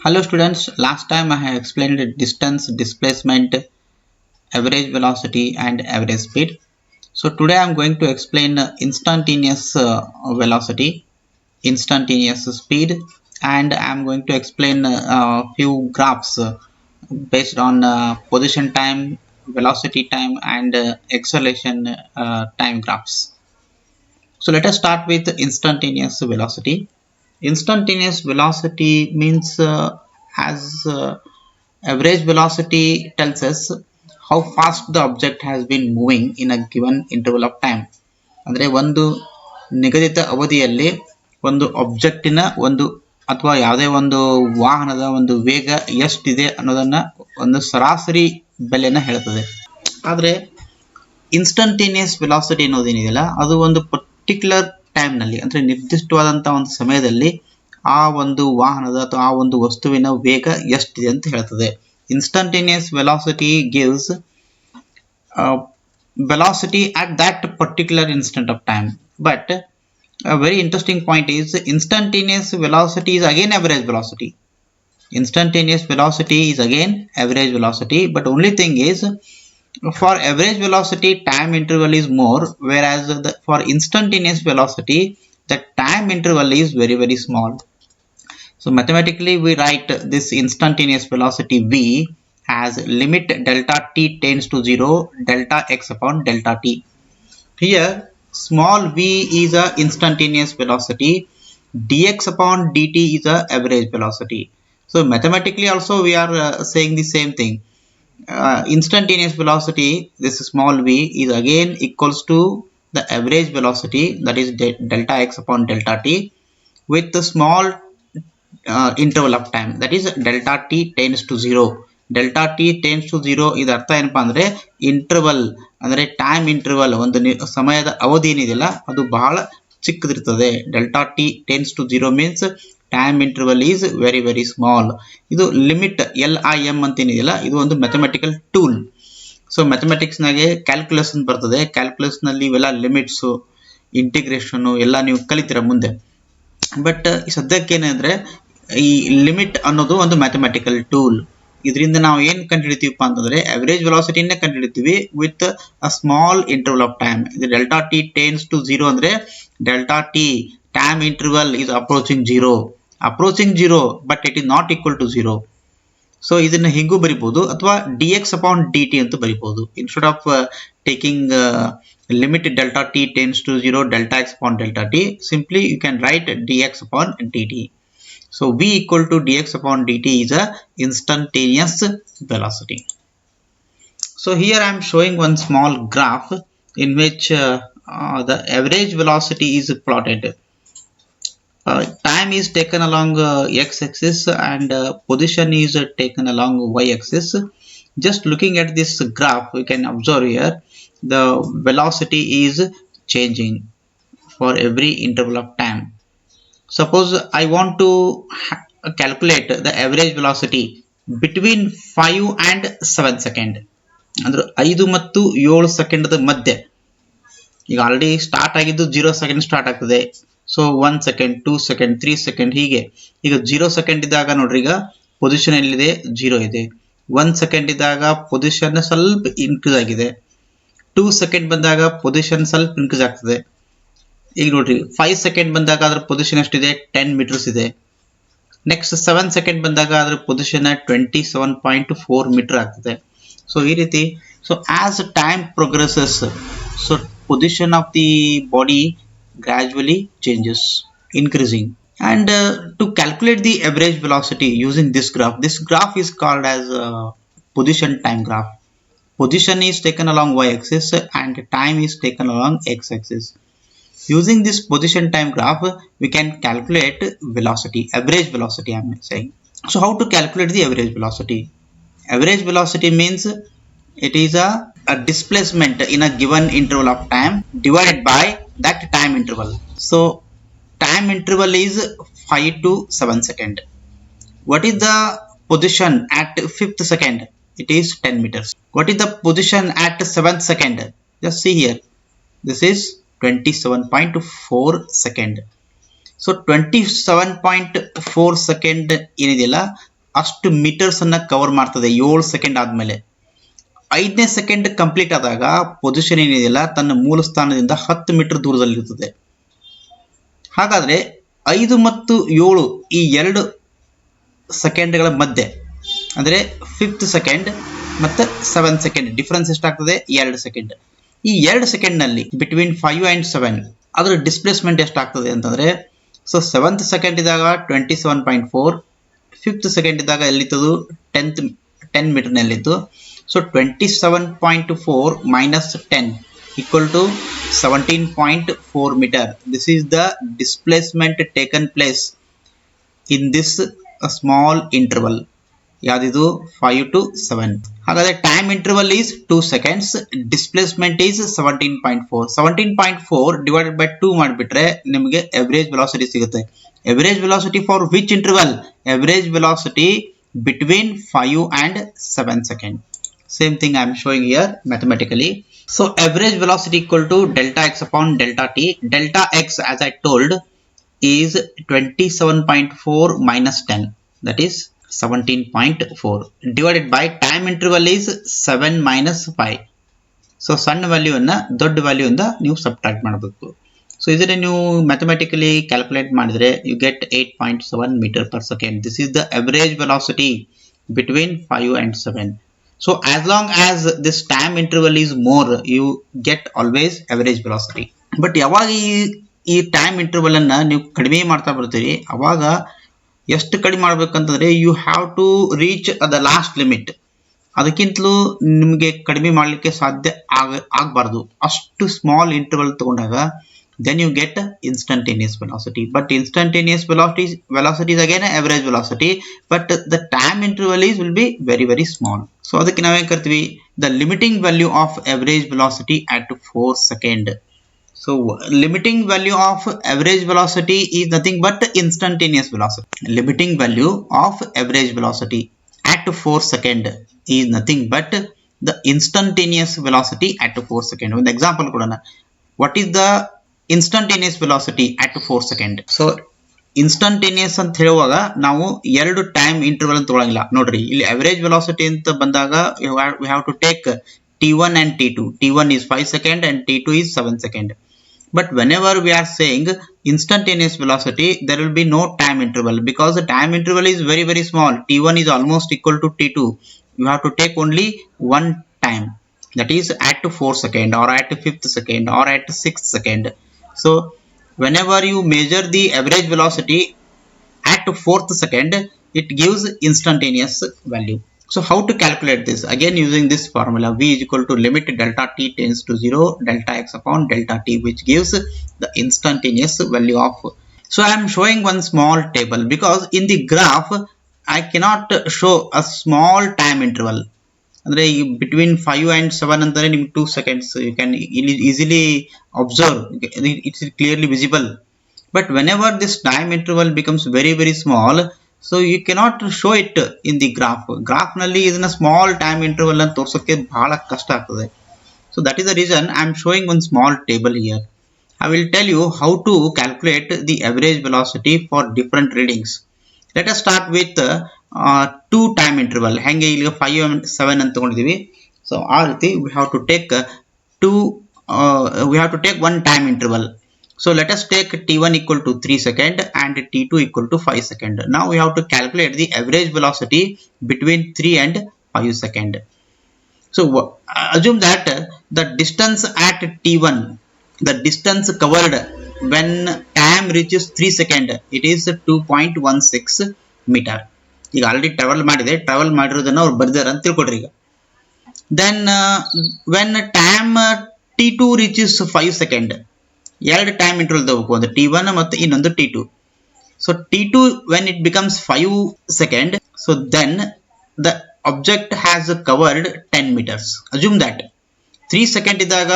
Hello students, last time I have explained distance, displacement, average velocity and average speed. So today I am going to explain instantaneous velocity, instantaneous speed, and I am going to explain a few graphs based on position time, velocity time and acceleration time graphs. So let us start with instantaneous velocity. Instantaneous velocity means as average velocity tells us how fast the object has been moving in a given interval of time. ಅಂದರೆ ಒಂದು ನಿಗದಿತ ಅವಧಿಯಲ್ಲಿ ಒಂದು ಆಬ್ಜೆಕ್ಟಿನ ಒಂದು ಅಥವಾ ಯಾವುದೇ ಒಂದು ವಾಹನದ ಒಂದು ವೇಗ ಎಷ್ಟಿದೆ ಅನ್ನೋದನ್ನ ಒಂದು ಸರಾಸರಿ ಬೆಲೆನ ಹೇಳ್ತದೆ. ಆದರೆ ಇನ್ಸ್ಟಂಟೇನಿಯಸ್ ವೆಲಾಸಿಟಿ ಅನ್ನೋದೇನಿದೆಯಲ್ಲ ಅದು ಒಂದು ಪರ್ಟಿಕ್ಯುಲರ್ ಟೈಮ್ ನಲ್ಲಿ ಅಂದ್ರೆ ನಿರ್ದಿಷ್ಟವಾದಂತಹ ಒಂದು ಸಮಯದಲ್ಲಿ ಆ ಒಂದು ವಾಹನದ ಅಥವಾ ಆ ಒಂದು ವಸ್ತುವಿನ ವೇಗ ಎಷ್ಟಿದೆ ಅಂತ ಹೇಳ್ತದೆ. Instantaneous velocity gives velocity at that particular instant of time. But a very interesting point is instantaneous velocity is again average velocity. Instantaneous velocity is again average velocity, but only thing is for average velocity time interval is more, whereas for instantaneous velocity the time interval is very small. So mathematically we write this instantaneous velocity v as limit delta t tends to 0 delta x upon delta t. Here small v is a instantaneous velocity, dx upon dt is a average velocity. So mathematically also we are saying the same thing. Instantaneous velocity, this small v, is again equals to the average velocity, that is delta x upon delta t, with the small interval of time, that is delta t tends to 0. delta t tends to 0 ಇದರ ಅರ್ಥ ಏನಪ್ಪಾ ಅಂದ್ರೆ interval ಅಂದ್ರೆ time interval ಒಂದು ಸಮಯದ ಅವಧಿ ಏನಿದೆಯಲ್ಲ ಅದು ಬಹಳ ಚಿಕ್ಕದಿರ್ತದೆ. delta t tends to 0 means time interval is very small. ಇದು ಲಿಮಿಟ್ LIM ಅಂತ ಏನಿದೆಯಲ್ಲ ಇದು ಒಂದು ಮ್ಯಾಥಮೆಟಿಕಲ್ ಟೂಲ್. ಸೊ ಮ್ಯಾಥಮೆಟಿಕ್ಸ್ ನಾಗೆ ಕ್ಯಾಲ್ಕುಲಸ್ ಅಂತ ಬರ್ತದೆ. ಕ್ಯಾಲ್ಕುಲಸ್ ನಲ್ಲಿ ಇವೆಲ್ಲ ಲಿಮಿಟ್ಸ್, ಇಂಟಿಗ್ರೇಷನ್ ಎಲ್ಲ ನೀವು ಕಲಿತೀರಾ ಮುಂದೆ. ಬಟ್ ಸದ್ಯಕ್ಕೆ ಏನಂದ್ರೆ ಈ ಲಿಮಿಟ್ ಅನ್ನೋದು ಒಂದು ಮ್ಯಾಥಮೆಟಿಕಲ್ ಟೂಲ್. ಇದರಿಂದ ನಾವು ಏನ್ ಕಂಡುಹಿಡಿತೀವಪ್ಪ ಅಂತಂದ್ರೆ ಅವರೇಜ್ ವೆಲಾಸಿಟಿನೇ ಕಂಡುಹಿಡಿತೀವಿ with a small interval of time. ಇದು ಡೆಲ್ಟಾ ಟಿ ಟೆನ್ಸ್ ಟು 0 ಅಂದ್ರೆ delta T time interval is approaching 0 but it is not equal to 0. So ಇದನ್ನ ಹೀಗೂ ಬರಿಬಹುದು ಅಥವಾ dx upon dt ಅಂತ ಬರಿಬಹುದು. Instead of taking limit delta t tends to 0 delta x upon delta t, simply you can write dx upon dt. So v equal to dx upon dt is a instantaneous velocity. So here I am showing one small graph in which the average velocity is plotted. Time is taken along x-axis and position is taken along y-axis. Just looking at this graph, we can observe here the velocity is changing for every interval of time. Suppose I want to calculate the average velocity between 5 and 7 second. ಅಂದ್ರೆ 5 ಮತ್ತು 7 second ಮಧ್ಯೆ. ಈಗ already start ಆಗಿದ್ದು 0 second start ಆಗ್ತದೆ. So 1 second, 2 second, 3 second ಹೀಗೆ. ಈಗ 0 second ಇದ್ದಾಗ ನೋಡ್ರಿ, ಈಗ ಪೊಸಿಷನ್ ಎಲ್ಲಿದೆ 0 ಇದೆ. 1 ಸೆಕೆಂಡ್ ಇದ್ದಾಗ ಪೊಸಿಷನ್ ಸ್ವಲ್ಪ ಇನ್ಕ್ರೀಸ್ ಆಗಿದೆ. 2 ಸೆಕೆಂಡ್ ಬಂದಾಗ ಪೊಸಿಷನ್ ಸ್ವಲ್ಪ ಇನ್ಕ್ರೀಸ್ ಆಗ್ತದೆ. ಈಗ ನೋಡ್ರಿ 5 ಸೆಕೆಂಡ್ ಬಂದಾಗ ಅದರ ಪೊಸಿಷನ್ ಎಷ್ಟಿದೆ 10 ಮೀಟರ್ಸ್ ಇದೆ. ನೆಕ್ಸ್ಟ್ 7 ಸೆಕೆಂಡ್ ಬಂದಾಗ ಅದರ ಪೊಸಿಷನ್ 27.4 ಮೀಟರ್ ಆಗ್ತದೆ. ಸೊ ಈ ರೀತಿ so as time progresses so position of the body gradually changes, increasing. And to calculate the average velocity using this graph is called as position time graph. Position is taken along y-axis and time is taken along x-axis. Using this position time graph we can calculate velocity, average velocity I am saying. So how to calculate the average velocity? Average velocity means it is a displacement in a given interval of time divided by that time interval. So time interval is 5 to 7 second. What is the position at 5th second? It is 10 meters. What is the position at 7th second? Just see here, this is 27.4 second. So 27.4 second ಏನಿದೆಯಲ್ಲ ಅಷ್ಟು metres ಅನ್ನ cover ಮಾಡ್ತದೆ 7 second ಆದ್ಮೇಲೆ. 5ನೇ second complete ಆದಾಗ position ಏನಿದೆಯಲ್ಲ ತನ್ನ ಮೂಲ ಸ್ಥಾನದಿಂದ 10 ಮೀಟರ್ ದೂರದಲ್ಲಿರ್ತದೆ. ಹಾಗಾದ್ರೆ 5 ಮತ್ತು 7 ಈ 2 ಸೆಕೆಂಡ್ಗಳ ಮಧ್ಯೆ ಅಂದ್ರೆ 5th ಸೆಕೆಂಡ್ ಮತ್ತೆ 7th ಸೆಕೆಂಡ್ ಡಿಫರೆನ್ಸ್ ಎಷ್ಟಾಗ್ತದೆ? 2 ಸೆಕೆಂಡ್. ಈ 2 ಸೆಕೆಂಡ್ ನಲ್ಲಿ ಬಿಟ್ವೀನ್ 5 ಅಂಡ್ 7 ಅದರ ಡಿಸ್ಪ್ಲೇಸ್ಮೆಂಟ್ ಎಷ್ಟಾಗ್ತದೆ ಅಂತಂದ್ರೆ, ಸೊ 7th ಸೆಕೆಂಡ್ ಇದ್ದಾಗ 27.4, 5th ಸೆಕೆಂಡ್ ಇದ್ದಾಗ ಎಲ್ಲಿತ್ತು? 10 ಮೀಟರ್ ನಲ್ಲಿತ್ತು. So 27.4 minus 10 equal to 17.4 meter. This is the displacement taken place in this small interval. ಯಾವ್ದಿದು? 5 to 7. ಹಾಗಾದ್ರೆ time interval is 2 seconds, displacement is 17.4. 17.4 divided by 2 ಮಾಡಿಬಿಟ್ರೆ ನಿಮಗೆ average velocity ಸಿಗುತ್ತೆ. Average velocity for which interval? Average velocity between 5 and 7 seconds. Same thing I am showing here mathematically. So average velocity equal to delta x upon delta t. Delta x, as I told, is 27.4 minus 10, that is 17.4, divided by time interval is 7 minus 5. So ಸಣ್ಣ value ಅನ್ನ ದೊಡ್ಡ value ಇಂದ ನೀವು subtract ಮಾಡಬೇಕು. So ಇದನ್ನ ನೀವು mathematically calculate ಮಾಡಿದ್ರೆ you get 8.7 meter per second. This is the average velocity between 5 and 7. So as long as this time interval is more, you get always average velocity. But ಯಾವಾಗ ಈ time interval ಅನ್ನ ನೀವು ಕಡಿಮೆ ಮಾಡ್ತಾ ಬರ್ತೀರಿ, ಅವಾಗ ಎಷ್ಟು ಕಡಿಮೆ ಮಾಡ್ಬೇಕಂತಂದ್ರೆ you have to reach the last limit. ಅದಕ್ಕಿಂತಲೂ ನಿಮಗೆ ಕಡಿಮೆ ಮಾಡಲಿಕ್ಕೆ ಸಾಧ್ಯ ಆಗಬಾರ್ದು. ಅಷ್ಟು ಸ್ಮಾಲ್ ಇಂಟರ್ವಲ್ ತಗೊಂಡಾಗ then you get instantaneous velocity. But instantaneous velocity is again average velocity, but the time interval will be very small. So ಅದಕ್ಕೆ ನಾವೇನ್ ಕರ್ತೀವಿ? the limiting value of average velocity at 4 second. So limiting value of average velocity is nothing but instantaneous velocity. Limiting value of average velocity at 4 second is nothing but the instantaneous velocity at 4 second. ಒಂದು example ಕೊಡೋಣ. what is the instantaneous velocity at 4 second? So instantaneous ಅಂತ ಹೇಳುವಾಗ ನಾವು ಎರಡು time interval ಅಂತ ತಗೊಳ್ಳಂಗಿಲ್ಲ. ನೋಡ್ರಿ, ಇಲ್ಲಿ average velocity ಅಂತ ಬಂದಾಗ we have to take t1 and t2. t1 is 5 second and t2 is 7 second. But whenever we are saying instantaneous velocity, there will be no time interval because the time interval is very small. t1 is almost equal to t2. You have to take only one time, that is at 4 second or at 5th second or at 6th second. So whenever you measure the average velocity at 4th second, it gives instantaneous value. So how to calculate this? Again using this formula, v is equal to limit delta t tends to 0 delta x upon delta t, which gives the instantaneous value of. So I am showing one small table because in the graph I cannot show a small time interval. ಅಂದ್ರೆ between 5 and 7 ಅಂತಂದ್ರೆ ನಿಮ್ಗೆ 2 seconds you can easily observe, it's clearly visible. But whenever this time interval becomes very small, so you cannot show it in the graph ನಲ್ಲಿ ಇದನ್ನ small time interval ಅನ್ನು ತೋರಿಸೋಕೆ ಬಹಳ ಕಷ್ಟ ಆಗ್ತದೆ. So that is the reason I am showing one small table here. I will tell you how to calculate the average velocity for different readings. Let us start with 2 time interval. ಹೆಂಗೆ ಇಲ್ಲಿ 5 and 7 ಅಂತ ತಗೊಂಡಿದ್ದೀವಿ. So ಆ ರೀತಿ we have to take one time interval. So let us take t1 equal to 3 second and t2 equal to 5 second. Now we have to calculate the average velocity between 3 and 5 second. So assume that the distance at t1, the distance covered when time reaches 3 second, it is 2.16 meter. ಈಗ already travel ಮಾಡಿರೋದನ್ನ ಅವ್ರು ಬರ್ದಾರ ಅಂತ ತಿಳ್ಕೊಡ್ರಿ. ಈಗ then when time t2 reaches 5 second, ಎರಡು time interval ತಗೋಬೇಕು, ಒಂದು t1 ಮತ್ತು ಇನ್ನೊಂದು t2. So t2 when it becomes 5 second, so then the object has covered 10 meters. Assume that 3 second ಇದ್ದಾಗ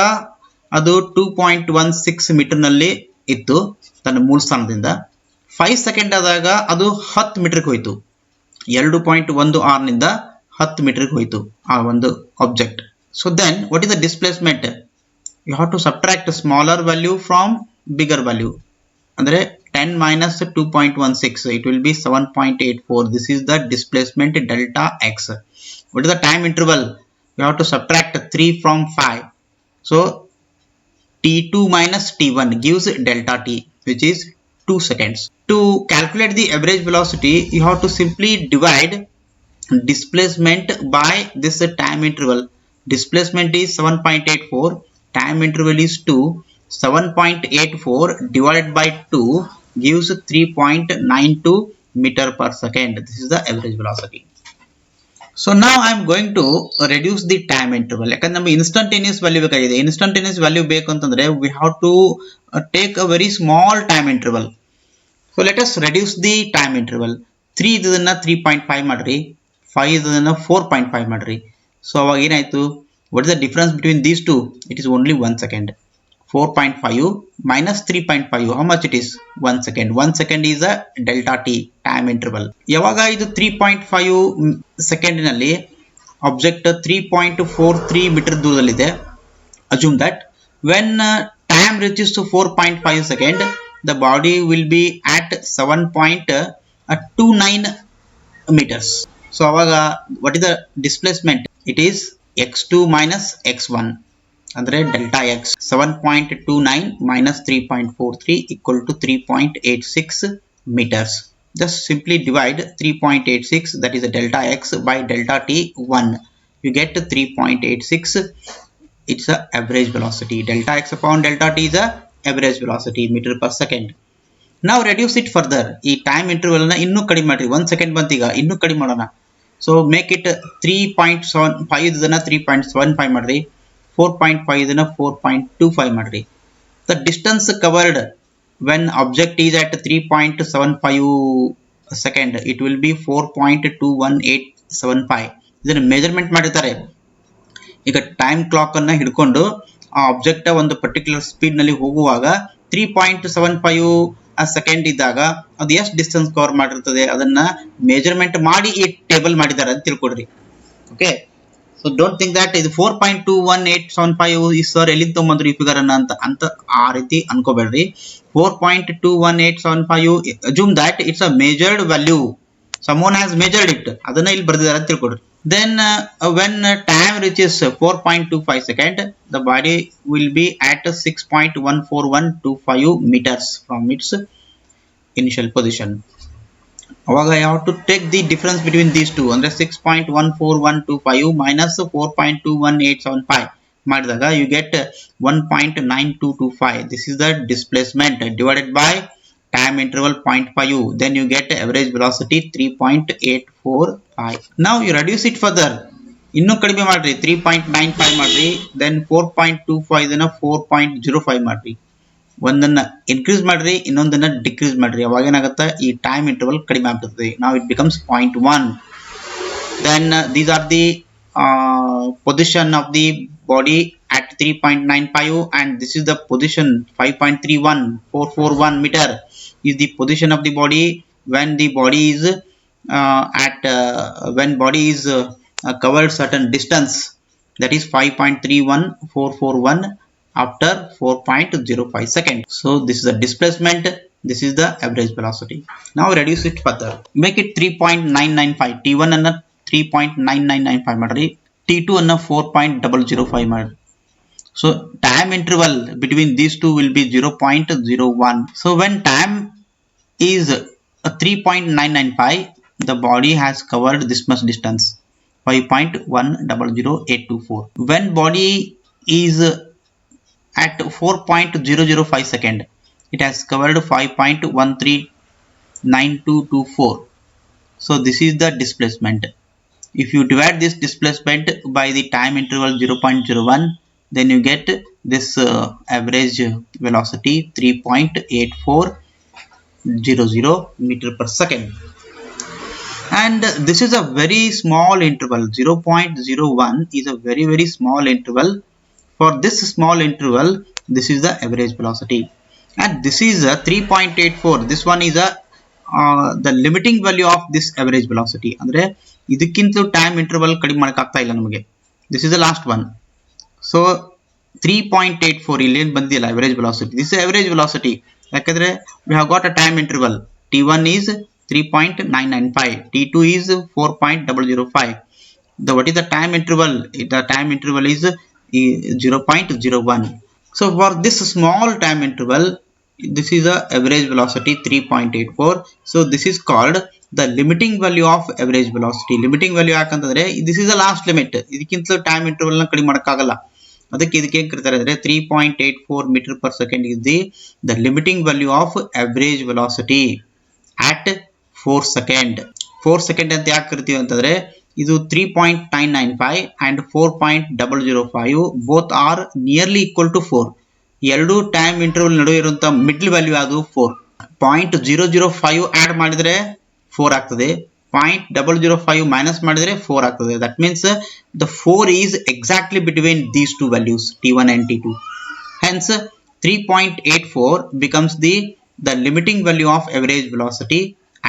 ಅದು 2.16 ಮೀಟರ್ ನಲ್ಲಿ ಇತ್ತು ತನ್ನ ಮೂಲ ಸ್ಥಾನದಿಂದ. 5 ಸೆಕೆಂಡ್ ಆದಾಗ ಅದು 10 ಮೀಟರ್ಗೆ ಹೋಯ್ತು. 2.16 ನಿಂದ 10 ಮೀಟರ್ಗೆ ಹೋಯ್ತು ಆ ಒಂದು object. So then what is the displacement? You have to subtract smaller value from bigger value. ಅಂದ್ರೆ 10 minus 2.16, it will be 7.84. This is the displacement delta x. What is the time interval? We have to subtract 3 from 5. So t2 minus t1 gives delta t, which is 2 seconds. To calculate the average velocity, you have to simply divide displacement by this time interval. Displacement is 7.84, time interval is 2. 7.84 divided by 2 gives 3.92 meter per second. This is the average velocity. So now I am going to reduce the time interval. ಯಾಕಂದ್ರೆ ನಮಗೆ instantaneous value ಬೇಕಾಗಿದೆ. Instantaneous value ಬೇಕು ಅಂತಂದ್ರೆ we have to take a very small time interval. So let us reduce the time interval. 3 ಇದನ್ನ 3.5 ಮಾಡ್ರಿ, 5 ಇದನ್ನ 4.5 ಮಾಡ್ರಿ. So ಅವಾಗ ಏನಾಯ್ತು? What is the difference between these two? It is only 1 second. 4.5 minus 3.5, how much it is? 1 second. 1 second is a delta t, time interval. ಯಾವಾಗ ಇದು 3.5 second ನಲ್ಲಿ object 3.43 metre ದೂರದಲ್ಲಿದೆ, assume that when time reaches to 4.5 second, the body will be at 7.29 meters. So ಅವಾಗ what is the displacement? It is x2 minus x1. Andre delta x 7.29 minus 3.43 equal to 3.86 meters. Just simply divide 3.86, that is a delta x, by delta t 1. You get 3.86. It's a average velocity. Delta x upon delta t is a average velocity meter per second. Now reduce it further. ಈ time interval ನ ಇನ್ನೂ ಕಡಿಮೆ ಮಾಡಿ. 1 second ಬಂತೀಗ, ಇನ್ನೂ ಕಡಿಮೆ ಮಾಡೋಣ. So make it 3.75 ಇದನ್ನ 3.75 ಮಾಡ್ರಿ. 4.5 ಇದನ್ನ 4.25 ಮಾಡ್ರಿ. The distance covered when object is at 3.75 second, it will be 4.21875. ಇದನ್ನ ಮೆಜರ್ಮೆಂಟ್ ಮಾಡಿರ್ತಾರೆ. ಈಗ ಟೈಮ್ ಕ್ಲಾಕ್ ಅನ್ನ ಹಿಡ್ಕೊಂಡು ಆ ಆಬ್ಜೆಕ್ಟ್ ಒಂದು ಪರ್ಟಿಕ್ಯುಲರ್ ಸ್ಪೀಡ್ ನಲ್ಲಿ ಹೋಗುವಾಗ 3.75 ಸೆಕೆಂಡ್ ಇದ್ದಾಗ ಅದು ಎಷ್ಟು ಡಿಸ್ಟೆನ್ಸ್ ಕವರ್ ಮಾಡಿರ್ತದೆ ಅದನ್ನ ಮೆಜರ್ಮೆಂಟ್ ಮಾಡಿ ಈ ಟೇಬಲ್ ಮಾಡಿದ್ದಾರೆ ಅಂತ ತಿಳ್ಕೊಡ್ರಿ. Okay, so don't think that ಇದು 4.21875 ಈ ಸರ್ ಎಲ್ಲಿಂದ ತಗೊಂಡ್ಬಂದ್ರು ಈ ಫಿಗರ್ ಅಂತ ಆ ರೀತಿ ಅನ್ಕೋಬೇಡ್ರಿ. 4.21875 assume that it's a measured value, someone has measured it, ಅದನ್ನ ಇಲ್ಲಿ ಬರ್ದಿದ್ದಾರೆ ಅಂತ ತಿಳ್ಕೊಡ್ರಿ. Then when time reaches 4.25 second, the body will be at 6.14125 meters from its initial position. Avaga I have to take the difference between these two, andre 6.14125 minus 4.21875 ಮಾಡಿದಾಗ you get 1.9225. This is the displacement divided by time interval 0.5. Then you get average velocity 3.845. Now you reduce it further. ಇನ್ನೂ ಕಡಿಮೆ ಮಾಡ್ರಿ, 3.95 ಮಾಡ್ರಿ. Then 4.25 ಇದನ್ನ 4.05 ಮಾಡ್ರಿ. ಒಂದನ್ನ increase ಮಾಡ್ರಿ, ಇನ್ನೊಂದನ್ನ decrease ಮಾಡ್ರಿ. ಅವಾಗ ಏನಾಗುತ್ತೆ, ಈ ಟೈಮ್ ಇಂಟರ್ವಲ್ ಕಡಿಮೆ ಆಗ್ತದೆ. Now it becomes 0.1. Then these are the position of the body at 3.95 and this is the position 5.31441 meter is the position of the body when the body is when body is covered certain distance, that is 5.31441 after 4.05 seconds. So this is the displacement, this is the average velocity. Now reduce it further, make it 3.995. t1 anna 3.9995 ಮಾಡ್ರಿ, t2 ಅನ್ನ 4.005 ಮಾಡ್ರಿ. So time interval between these two will be 0.01. So when time is 3.995, the body has covered this much distance, 5.1000824. When body is at 4.005 second, it has covered 5.139224. So this is the displacement. If you divide this displacement by the time interval 0.01, then you get this average velocity 3.8400 meter per second. And this is a very small interval. 0.01 is a very small interval. For this small interval, this is the average velocity, and this is a 3.84. this one is a the limiting value of this average velocity. ಅಂದ್ರೆ ಇದಕ್ಕಿಂತಲೂ time interval ಕಡಿಮೆ ಮಾಡಕ್ಕೆ ಆಗ್ತಾ ಇಲ್ಲ ನಮಗೆ. This is the last one. So 3.84 ಇಲ್ಲಿ ಏನು ಬಂದಿಲ್ಲ average velocity. This is average velocity. ಯಾಕಂದ್ರೆ we have got a time interval. T1 is 3.995, T2 is 4.005. What is the time interval? The time interval is 0.01. So for this small time interval, this is the average velocity 3.84. So this is called the limiting value of average velocity. Limiting value ಯಾಕಂತಂದ್ರೆ this is the last limit. ಇದಕ್ಕಿಂತ time interval ನ ಕಡಿಮೆ ಮಾಡಕ್ಕಾಗಲ್ಲ. ಅದಕ್ಕೆ ಇದಕ್ಕೆ ಏನು ಕರೀತಾರೆ ಅಂದ್ರೆ 3.84 meter per second is the limiting value of average velocity at 4 second. 4 second ಅಂತ ಯಾಕೆ ಕರಿತೀವಿ ಅಂತಂದ್ರೆ ಇದು 3.995 and 4.005 both are nearly equal to 4. ಎರಡು ಟೈಮ್ ಇಂಟರ್ವಲ್ ನಡುವೆ ಇರುವಂತ ಮಿಡ್ಲ್ ವ್ಯಾಲ್ಯೂ ಅದು 4. 0.005 ಆಡ್ ಮಾಡಿದ್ರೆ 4 ಆಗ್ತದೆ. 0.005 minus ಮಾಡಿದ್ರೆ 4 ಆಗ್ತದೆ. That means the 4 is exactly between these two values T1 and T2. Hence 3.84 becomes the limiting value of average velocity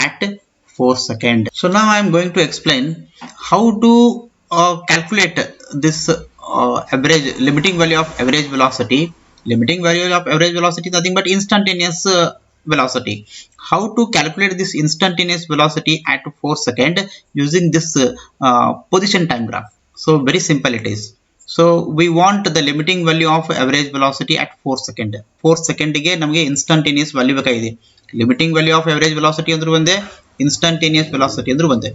at 4 second. So now I am going to explain how to calculate this average limiting value of average velocity. Limiting value of average velocity is nothing but instantaneous velocity. How to calculate this instantaneous velocity at 4 second using this position time graph. So very simple it is. So we want the limiting value of average velocity at 4 second. 4 second ಗೆ ನಮಗೆ instantaneous value ಬೇಕಾಗಿದೆ. Limiting value of average velocity ಅಂದ್ರೂ ಒಂದೇ, instantaneous velocity ಅಂದ್ರೂ ಒಂದೇ.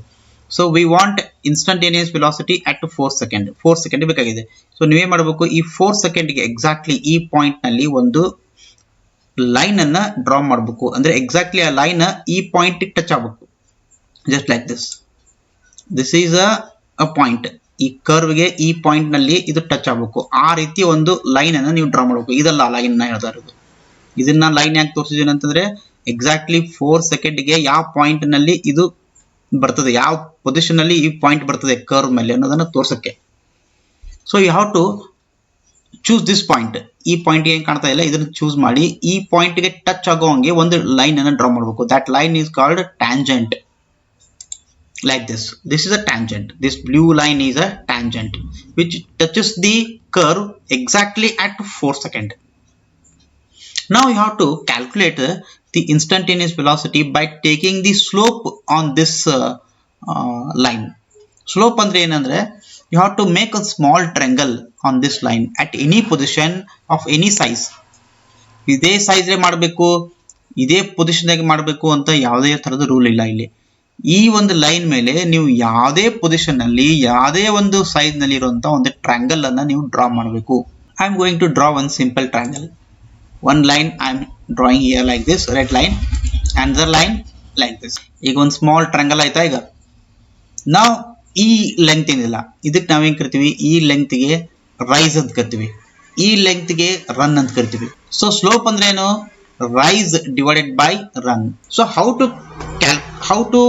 So we want instantaneous velocity at 4 second. 4 second ಬೇಕಾಗಿದೆ. So ನೀವೇ ಮಾಡಬೇಕು, ಈ 4 second ಗೆ ಎಕ್ಸಾಕ್ಟ್ಲಿ ಈ ಪಾಯಿಂಟ್ ನಲ್ಲಿ ಒಂದು ಲೈನ್ ಅನ್ನ ಡ್ರಾ ಮಾಡಬೇಕು. ಅಂದ್ರೆ ಎಕ್ಸಾಕ್ಟ್ಲಿ ಆ ಲೈನ್ ಈ ಪಾಯಿಂಟ್ ಟಚ್ ಆಗಬೇಕು. Just like this. This is a point. ಈ ಕರ್ವ್ ಗೆ ಈ ಪಾಯಿಂಟ್ ನಲ್ಲಿ ಇದು ಟಚ್ ಆಗಬೇಕು. ಆ ರೀತಿ ಒಂದು ಲೈನ್ ಅನ್ನ ನೀವು ಡ್ರಾ ಮಾಡಬೇಕು. ಇದಲ್ಲ ಲೈನ್ ನ ಹೇಳ್ತಾ ಇರೋದು. ಇದನ್ನ ಲೈನ್ ಯಾಕೆ ತೋರಿಸಿದ್ದೀನಿ ಅಂತಂದ್ರೆ ಎಕ್ಸಾಕ್ಟ್ಲಿ 4 ಸೆಕೆಂಡ್ ಗೆ ಯಾವ ಪಾಯಿಂಟ್ ನಲ್ಲಿ ಇದು ಬರ್ತದೆ, ಯಾವ ಪೊಸಿಷನ್ ಅಲ್ಲಿ ಈ ಪಾಯಿಂಟ್ ಬರ್ತದೆ ಕರ್ವ್ ಮೇಲೆ ಅನ್ನೋದನ್ನ ತೋರ್ಸಕ್ಕೆ. So you have to choose this point. ಈ ಪಾಯಿಂಟ್ ಏನ್ ಕಾಣ್ತಾ ಇಲ್ಲ ಇದನ್ನ ಚೂಸ್ ಮಾಡಿ ಈ ಪಾಯಿಂಟ್ ಗೆ ಟಚ್ ಆಗೋ ಹಂಗೆ ಒಂದು ಲೈನ್ ಅನ್ನು ಡ್ರಾ ಮಾಡಬೇಕು. That line is called tangent. Like this. This is a tangent. This blue line is a tangent which touches the curve exactly at 4 second. Now you have to calculate the instantaneous velocity by taking the slope on this line. Slope andre enandre you have to make a small triangle on this line at any position of any size. ಇದೇ size ಮಾಡಬೇಕು, ಇದೇ position ಆಗಿ ಮಾಡಬೇಕು ಅಂತ ಯಾವುದೇ ತರದ rule ಇಲ್ಲ ಇಲ್ಲಿ. ಈ ಒಂದು ಲೈನ್ ಮೇಲೆ ನೀವು ಯಾವುದೇ ಪೊಸಿಷನ್ ನಲ್ಲಿ ಯಾವುದೇ ಒಂದು ಸೈಜ್ ನಲ್ಲಿ ಇರುವಂತ ಒಂದು ಟ್ರಯಾಂಗಲ್ ಅನ್ನ ನೀವು ಡ್ರಾ ಮಾಡಬೇಕು. I am going to draw one simple triangle. One line I am drawing here like this, red line, another line like this. ಈಗ ಒಂದು ಸ್ಮಾಲ್ ಟ್ರಯಾಂಗಲ್ ಆಯ್ತಾ. ಈಗ ನಾವು ಈ ಲೆಂತ್ ಏನಿಲ್ಲ ಇದಕ್ಕೆ ನಾವೇನ್ ಕರಿತೀವಿ, ಈ ಲೆಂತ್ ಗೆ ರೈಸ್ ಅಂತ ಕರಿತೀವಿ, ಈ ಲೆಂತ್ ಗೆ ರನ್ ಅಂತ ಕರಿತೀವಿ. ಸೊ ಸ್ಲೋಪ್ ಅಂದ್ರೆ ಏನು, rise divided by run. So how to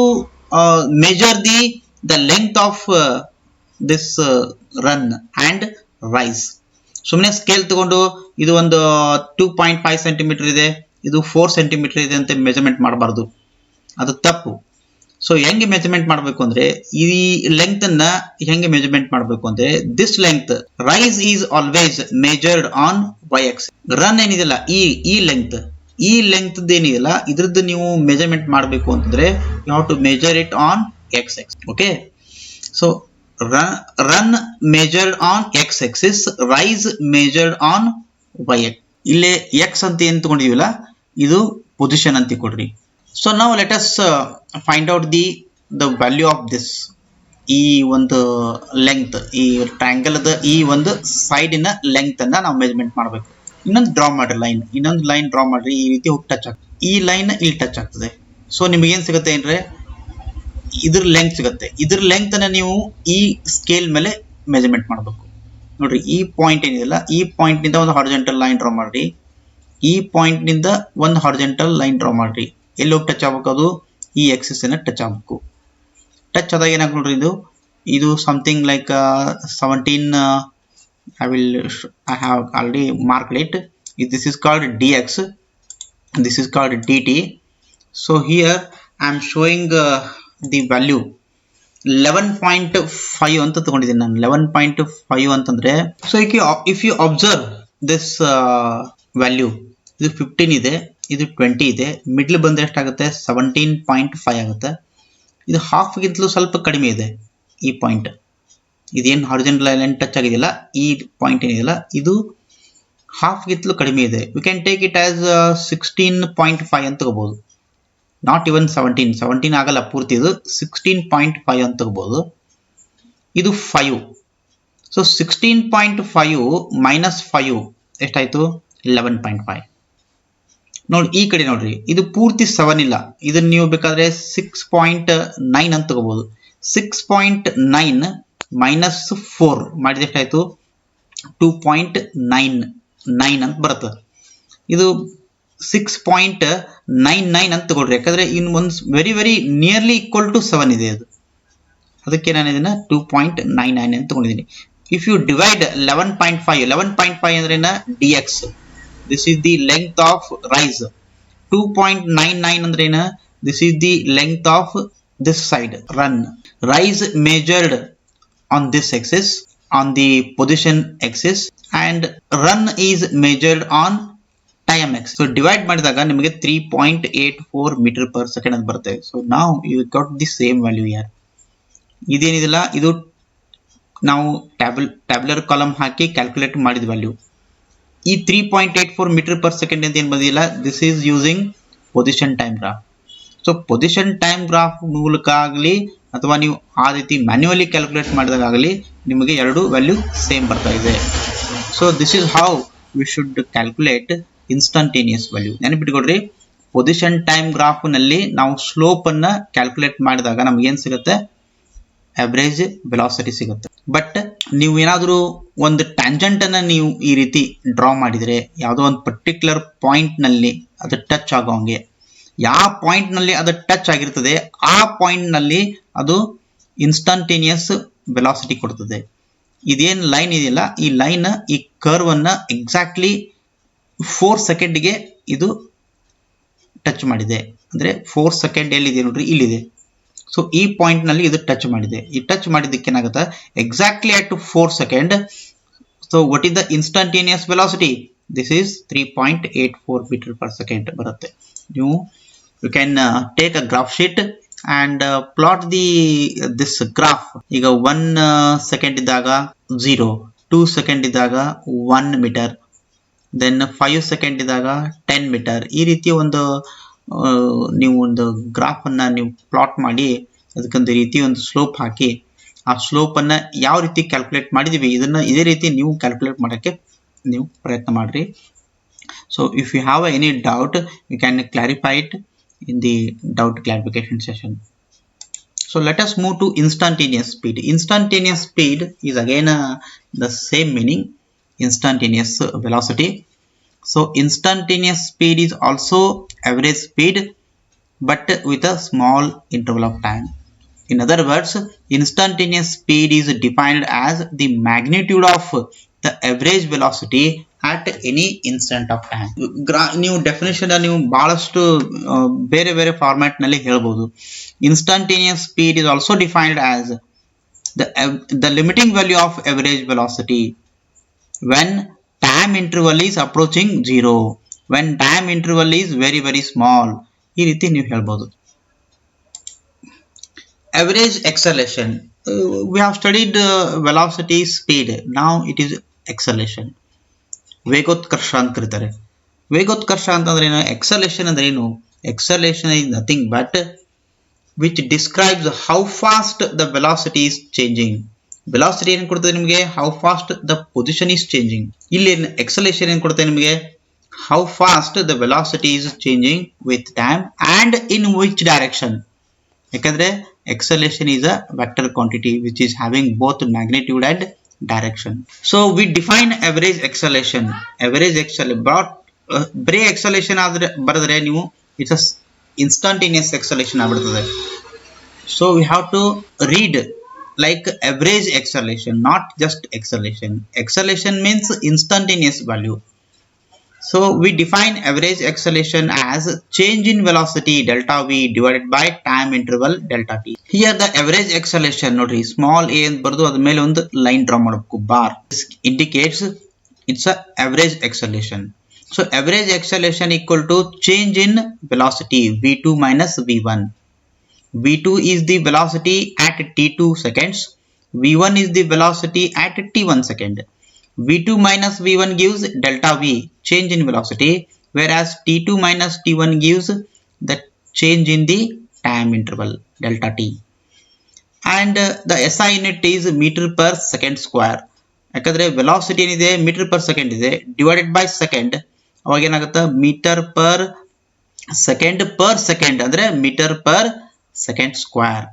measure the length of this run and rise. ಸುಮ್ಮನೆ ಸ್ಕೇಲ್ ತಗೊಂಡು ಇದು ಒಂದು 2.5 ಸೆಂಟಿಮೀಟರ್ ಇದೆ, ಇದು 4 ಸೆಂಟಿಮೀಟರ್ ಇದೆ ಅಂತ ಮೆಜರ್ಮೆಂಟ್ ಮಾಡಬಾರ್ದು, ಅದು ತಪ್ಪು. ಸೊ ಹೆಂಗೆ ಮೆಜರ್ಮೆಂಟ್ ಮಾಡಬೇಕು ಅಂದ್ರೆ ಈ ಲೆಂತ್ ಅನ್ನ ಹೆಂಗೆ ಮೆಜರ್ಮೆಂಟ್ ಮಾಡಬೇಕು ಅಂದ್ರೆ this length rise is always measured on y-axis. Run ಏನಿದೆಲ್ಲ ಈ ಲೆಂತ್ ಏನಿದೆಯಲ್ಲ ಇದ್ರದ್ದು ನೀವು ಮೆಜರ್ಮೆಂಟ್ ಮಾಡಬೇಕು ಅಂತಂದ್ರೆ you have to measure it on x-axis. Okay, so run measured on x-axis, rise measured on y-axis. ಇಲ್ಲೇ x ಅಂತ ಏನ್ ತಗೊಂಡಿದೀವಲ್ಲ ಇದು ಪೊಸಿಷನ್ ಅಂತ ಕೊಡ್ರಿ. ಸೊ ನಾವು let us find out the value of this. ಈ ಒಂದು ಲೆಂತ್, ಈ ಟ್ರಯಾಂಗಲ್ ಈ ಒಂದು ಸೈಡಿನ ಲೆಂತ್ ಅನ್ನ ನಾವು ಮೆಜರ್ಮೆಂಟ್ ಮಾಡಬೇಕು. ಇನ್ನೊಂದು ಡ್ರಾ ಮಾಡ್ರಿ ಲೈನ್, ಇನ್ನೊಂದು ಲೈನ್ ಡ್ರಾ ಮಾಡ್ರಿ. ಈ ರೀತಿ ಹೋಗಿ ಟಚ್ ಆಗ್ತದೆ, ಈ ಲೈನ್ ಇಲ್ಲಿ ಟಚ್ ಆಗ್ತದೆ. ಸೊ ನಿಮಗೆ ಏನ್ ಸಿಗುತ್ತೆ ಅಂದ್ರೆ ಇದ್ರ ಲೆಂತ್ ಸಿಗುತ್ತೆ. ಇದ್ರ ಲೆಂತ್ ಅನ್ನ ನೀವು ಈ ಸ್ಕೇಲ್ ಮೇಲೆ ಮೆಜರ್ಮೆಂಟ್ ಮಾಡಬೇಕು. ನೋಡ್ರಿ, ಈ ಪಾಯಿಂಟ್ ಏನಿದೆಲ್ಲ ಈ ಪಾಯಿಂಟ್ ನಿಂದ ಒಂದು ಹಾರಿಜಾಂಟಲ್ ಲೈನ್ ಡ್ರಾ ಮಾಡ್ರಿ, ಈ ಪಾಯಿಂಟ್ ನಿಂದ ಒಂದು ಹಾರಿಜಾಂಟಲ್ ಲೈನ್ ಡ್ರಾ ಮಾಡ್ರಿ. ಎಲ್ಲಿ ಹೋಗಿ ಟಚ್ ಆಗ್ಬೇಕು, ಅದು ಈ ಆಕ್ಸಿಸ್ ಅನ್ನ ಟಚ್ ಆಗ್ಬೇಕು. ಟಚ್ ಆದಾಗ ಏನಾಗ ನೋಡ್ರಿ, ಇದು something like 17. I have already marked it. This is called dx, this is called dt. So here I am showing the value 11.5 ಅಂತ ತಗೊಂಡಿದ್ದೀನಿ ನಾನು. 11.5 ಅಂತಂದ್ರೆ so if you observe this value, ಇದು 15 ಇದೆ, ಇದು 20 ಇದೆ, ಮಿಡ್ಲ್ ಬಂದ್ರೆ ಎಷ್ಟಾಗುತ್ತೆ 17.5 ಆಗುತ್ತೆ. ಇದು ಹಾಫ್ಗಿಂತಲೂ ಸ್ವಲ್ಪ ಕಡಿಮೆ ಇದೆ ಈ ಪಾಯಿಂಟ್. ಇದೇನು ಹಾರಿಜಾಂಟಲ್ ಲೈನ್ ಟಚ್ ಆಗಿದೆಯಲ್ಲ, ಈ ಪಾಯಿಂಟ್ ಏನಿದೆಯಲ್ಲ ಇದು ಹಾಫ್ಗಿಂತಲೂ ಕಡಿಮೆ ಇದೆ. We can take it as 16.5 ಅಂತ ತಗೋಬಹುದು. ನಾಟ್ ಇವನ್ 17 ಆಗಲ್ಲ ಪೂರ್ತಿ, ಇದು 16.5 ಅಂತ ತಗೋಬಹುದು. ಇದು 5. ಸೊ 16.5 ಮೈನಸ್ 5 ಎಷ್ಟಾಯ್ತು 11.5. ನೋಡಿ ಈ ಕಡೆ ನೋಡ್ರಿ, ಇದು ಪೂರ್ತಿ 7 ಇಲ್ಲ, ಇದನ್ನ ನೀವು ಬೇಕಾದ್ರೆ 6.9 ಅಂತ ತಗೋಬಹುದು. 6.9 ಮೈನಸ್ 4 ಮಾಡಿದ್ರೆ ಎಷ್ಟಾಯ್ತು 2.99 ಅಂತ ಬರುತ್ತೆ. ಇದು 6.99 ಅಂತ ತಗೊಳ್ರಿ, ಯಾಕಂದ್ರೆ ಇನ್ ಒಂದು ವೆರಿ ನಿಯರ್ಲಿ ಈಕ್ವಲ್ ಟು 7 ಇದೆ ಅದು, ಅದಕ್ಕೆ ನಾನು ಇದನ್ನ 2.99 ಅಂತ ತಗೊಂಡಿದ್ದೀನಿ. ಇಫ್ ಯು ಡಿವೈಡ್ 11.5 ಅಂದ್ರೆ dx, this is the length of rise. 2.99 ಅಂದ್ರೆ this is the length of this side run. Rise measured on this axis, on the position axis, and run is measured on time axis. So divide ಮಾಡಿದಾಗ ನಿಮಗೆ 3.84 meter per second ಅಂತ ಬರುತ್ತೆ. So now you got the same value here. ಇದೇನಿದೆಲ್ಲ ಇದು ನಾವು tabular column ಹಾಕಿ calculate ಮಾಡಿದ value. ಈ 3.84 metre per second ಅಂತ ಏನು ಬಂದಿಲ್ಲ, this is using position time graph. So position time graph ಮೂಲಕ ಆಗಲಿ ಅಥವಾ ನೀವು ಆ ರೀತಿ ಮ್ಯಾನ್ಯುವಲಿ ಕ್ಯಾಲ್ಕುಲೇಟ್ ಮಾಡಿದಾಗಲಿ ನಿಮಗೆ ಎರಡು ವ್ಯಾಲ್ಯೂ ಸೇಮ್ ಬರ್ತಾ ಇದೆ. So this is how we should calculate instantaneous value. ನೆನಪಿಟ್ಕೊಡ್ರಿ, ಪೊಸಿಷನ್ ಟೈಮ್ ಗ್ರಾಫ್ ನಲ್ಲಿ ನಾವು ಸ್ಲೋಪ್ ಅನ್ನ ಕ್ಯಾಲ್ಕುಲೇಟ್ ಮಾಡಿದಾಗ ನಮ್ಗೆ ಏನ್ ಸಿಗುತ್ತೆ, ಅವರೇಜ್ ವೆಲಾಸಿಟಿ ಸಿಗುತ್ತೆ. ಬಟ್ ನೀವು ಏನಾದರೂ ಒಂದು ಟ್ಯಾಂಜೆಂಟ್ ಅನ್ನ ನೀವು ಈ ರೀತಿ ಡ್ರಾ ಮಾಡಿದ್ರೆ, ಯಾವುದೋ ಒಂದು ಪರ್ಟಿಕ್ಯುಲರ್ ಪಾಯಿಂಟ್ ನಲ್ಲಿ ಅದು ಟಚ್ ಆಗೋಂಗೆ, ಯಾವ ಪಾಯಿಂಟ್ ನಲ್ಲಿ ಅದು ಟಚ್ ಆಗಿರ್ತದೆ ಆ ಪಾಯಿಂಟ್ ನಲ್ಲಿ ಅದು ಇನ್ಸ್ಟಂಟೇನಿಯಸ್ ವೆಲಾಸಿಟಿ ಕೊಡ್ತದೆ. ಇದೇನ್ ಲೈನ್ ಇದೆಯಲ್ಲ, ಈ ಲೈನ್ ಈ ಕರ್ವ್ ಅನ್ನ ಎಕ್ಸಾಕ್ಟ್ಲಿ 4 ಸೆಕೆಂಡ್ಗೆ ಇದು ಟಚ್ ಮಾಡಿದೆ. ಅಂದ್ರೆ 4 ಸೆಕೆಂಡ್ ಎಲ್ಲಿದೆ ನೋಡ್ರಿ, ಇಲ್ಲಿದೆ. ಸೊ ಈ ಪಾಯಿಂಟ್ ನಲ್ಲಿ ಇದು ಟಚ್ ಮಾಡಿದೆ. ಈ ಟಚ್ ಮಾಡಿದ್ದಕ್ಕೆ ಏನಾಗುತ್ತೆ, exactly at 4 second. So what is the instantaneous velocity? This is 3.84 metre per second ಬರುತ್ತೆ. You can take a graph sheet and plot this graph. ಈಗ 1 ಸೆಕೆಂಡ್ ಇದ್ದಾಗ 0, 2 ಸೆಕೆಂಡ್ ಇದ್ದಾಗ 1 ಮೀಟರ್, ದೆನ್ 5 ಸೆಕೆಂಡ್ ಇದ್ದಾಗ 10 metre. ಈ ರೀತಿ ನೀವು ಒಂದು ಗ್ರಾಫ್ ಅನ್ನ ನೀವು ಪ್ಲಾಟ್ ಮಾಡಿ ಅದಕ್ಕೊಂದು ರೀತಿ ಒಂದು ಸ್ಲೋಪ್ ಹಾಕಿ, ಆ ಸ್ಲೋಪ್ ಅನ್ನ ಯಾವ ರೀತಿ ಕ್ಯಾಲ್ಕುಲೇಟ್ ಮಾಡಿದೀವಿ ಇದನ್ನ ಇದೇ ರೀತಿ ನೀವು ಕ್ಯಾಲ್ಕುಲೇಟ್ ಮಾಡೋಕ್ಕೆ ನೀವು ಪ್ರಯತ್ನ ಮಾಡ್ರಿ. So if you have any doubt you can clarify it in the doubt clarification session. So let us move to instantaneous speed. Instantaneous speed is again the same meaning, instantaneous velocity. So instantaneous speed is also average speed but with a small interval of time. In other words, instantaneous speed is defined as the magnitude of the average velocity at any instant of time. ನೀವು definition ನೀವು ಬಹಳಷ್ಟು ಬೇರೆ ಬೇರೆ format ನಲ್ಲಿ ಹೇಳ್ಬೋದು. Instantaneous speed is also defined as the limiting value of average velocity when time interval is approaching 0, when time interval is very small. ಈ ರೀತಿ ನೀವು ಹೇಳ್ಬೋದು. Average acceleration, we have studied velocity, speed. Now it is acceleration. ವೇಗೋತ್ಕರ್ಷ ಅಂತ ಕರೀತಾರೆ. ವೇಗೋತ್ಕರ್ಷ ಅಂತಂದ್ರೆ ಏನು, ಎಕ್ಸಲೇಷನ್ ಅಂದ್ರೆ ಏನು? ಎಕ್ಸಲೇಷನ್ is nothing but which describes how fast the velocity is changing. Velocity ಏನು ಕೊಡ್ತದೆ ನಿಮಗೆ, how fast the position is changing. ಇಲ್ಲಿ ಎಕ್ಸಲೇಷನ್ ಏನು ಕೊಡ್ತದೆ ನಿಮಗೆ, how fast the velocity is changing with time and in which direction. ಯಾಕಂದ್ರೆ acceleration is a vector quantity which is having both magnitude and direction. So we define average acceleration. Average ಬರೀ acceleration ಆದ್ರೆ ಬರೆದ್ರೆ ನೀವು it's a instantaneous acceleration ಆಗ್ಬಿಡ್ತದೆ. So we have to read like average acceleration, not just acceleration. Acceleration means instantaneous value. So we define average acceleration as change in velocity delta v divided by time interval delta t. Here the average acceleration nodri small a ಅಂತ ಬರೆದು ಅದರ ಮೇಲೆ ಒಂದು line draw ಮಾಡಬೇಕು, bar. This indicates it's a average acceleration. So average acceleration equal to change in velocity v2 minus v1. v2 is the velocity at t2 seconds, v1 is the velocity at t1 second. v2 minus v1 gives delta v, change in velocity, whereas t2 minus t1 gives the change in the time interval, delta t. And the SI unit is meter per second square. ಯಾಕಂದ್ರೆ velocity ಏನಿದೆ metre per second ಇದೆ, divided by second, ಅವಾಗ ಏನಾಗುತ್ತೆ metre per second ಅಂದ್ರೆ metre per second square.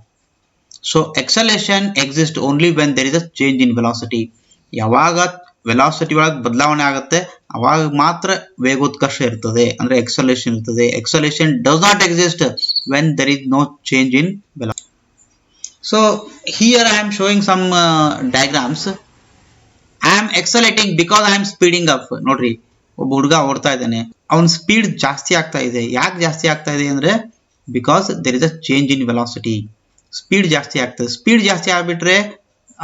So acceleration exist only when there is a change in velocity. ಯಾವಾಗ velocity ಒಳಗೆ ಬದಲಾವಣೆ ಆಗುತ್ತೆ ಅವಾಗ ಮಾತ್ರ ವೇಗೋತ್ಕರ್ಷ ಇರ್ತದೆ, ಅಂದ್ರೆ ಎಕ್ಸಲೇಷನ್ ಇರ್ತದೆ. Acceleration does not exist when there is no change in velocity. So here I am showing some diagrams. I am accelerating because I am speeding up. ನೋಡ್ರಿ, ಒಬ್ಬ ಹುಡುಗ ಓಡ್ತಾ ಇದ್ದಾನೆ, ಅವನ ಸ್ಪೀಡ್ ಜಾಸ್ತಿ ಆಗ್ತಾ ಇದೆ. ಯಾಕೆ ಜಾಸ್ತಿ ಆಗ್ತಾ ಇದೆ ಅಂದ್ರೆ because there is a change in velocity. Speed ಜಾಸ್ತಿ ಆಗ್ತದೆ. ಸ್ಪೀಡ್ ಜಾಸ್ತಿ ಆಗ್ಬಿಟ್ರೆ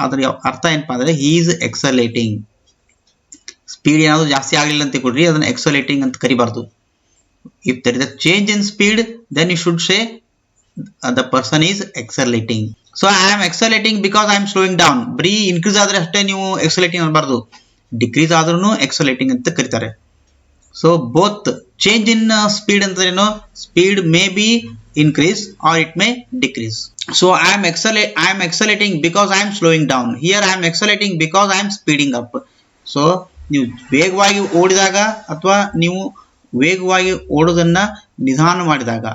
ಅದ್ರ ಅರ್ಥ ಏನಪ್ಪಾ ಅಂದ್ರೆ ಹಿ ಈಸ್ ಎಕ್ಸಲೇಟಿಂಗ್. ಸ್ಪೀಡ್ ಏನಾದ್ರು ಜಾಸ್ತಿ ಆಗಲಿಲ್ಲ ಅಂತ ಕೊಡ್ರಿ, ಅದನ್ನ ಎಕ್ಸಲೇಟಿಂಗ್ ಅಂತ ಕರಿಬಾರ್ದು. If there is a change in speed then you should say the person is accelerating. So I am accelerating because I am slowing down. ಬರೀ ಇನ್ಕ್ರೀಸ್ ಆದ್ರೆ ಅಷ್ಟೇ ನೀವು ಎಕ್ಸಲೇಟಿಂಗ್ ಅನ್ನಬಾರ್ದು, ಡಿಕ್ರೀಸ್ ಆದ್ರೂ ಎಕ್ಸಲೇಟಿಂಗ್ ಅಂತ ಕರೀತಾರೆ. So both change in speed ಅಂತಂದ್ರೇನು, speed may be increase or it may decrease. So I am accelerating because I am slowing down. Here I am accelerating because I am speeding up. So ನೀವು ವೇಗವಾಗಿ ಓಡಿದಾಗ ಅಥವಾ ನೀವು ವೇಗವಾಗಿ ಓಡೋದನ್ನ ನಿಧಾನ ಮಾಡಿದಾಗ,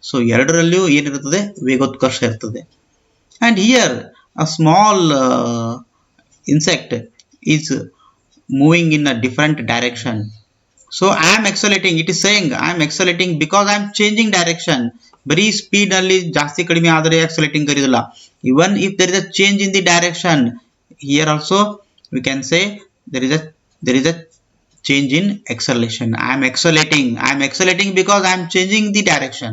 so ಎರಡರಲ್ಲಿಯೂ ಏನಿರುತ್ತದೆ, ವೇಗೋತ್ಕರ್ಷ ಇರ್ತದೆ. And here a small insect is moving in a different direction. So I am accelerating, it is saying I am accelerating because I am changing direction. ಬರೀ ಸ್ಪೀಡ್ ನಲ್ಲಿ ಜಾಸ್ತಿ ಕಡಿಮೆ ಆದರೆ ಎಕ್ಸಲೇಟಿಂಗ್ ಕರೀದಿಲ್ಲ. Even if there is a change in the direction, here also we can say there is a change in acceleration. I am accelerating because I am changing the direction.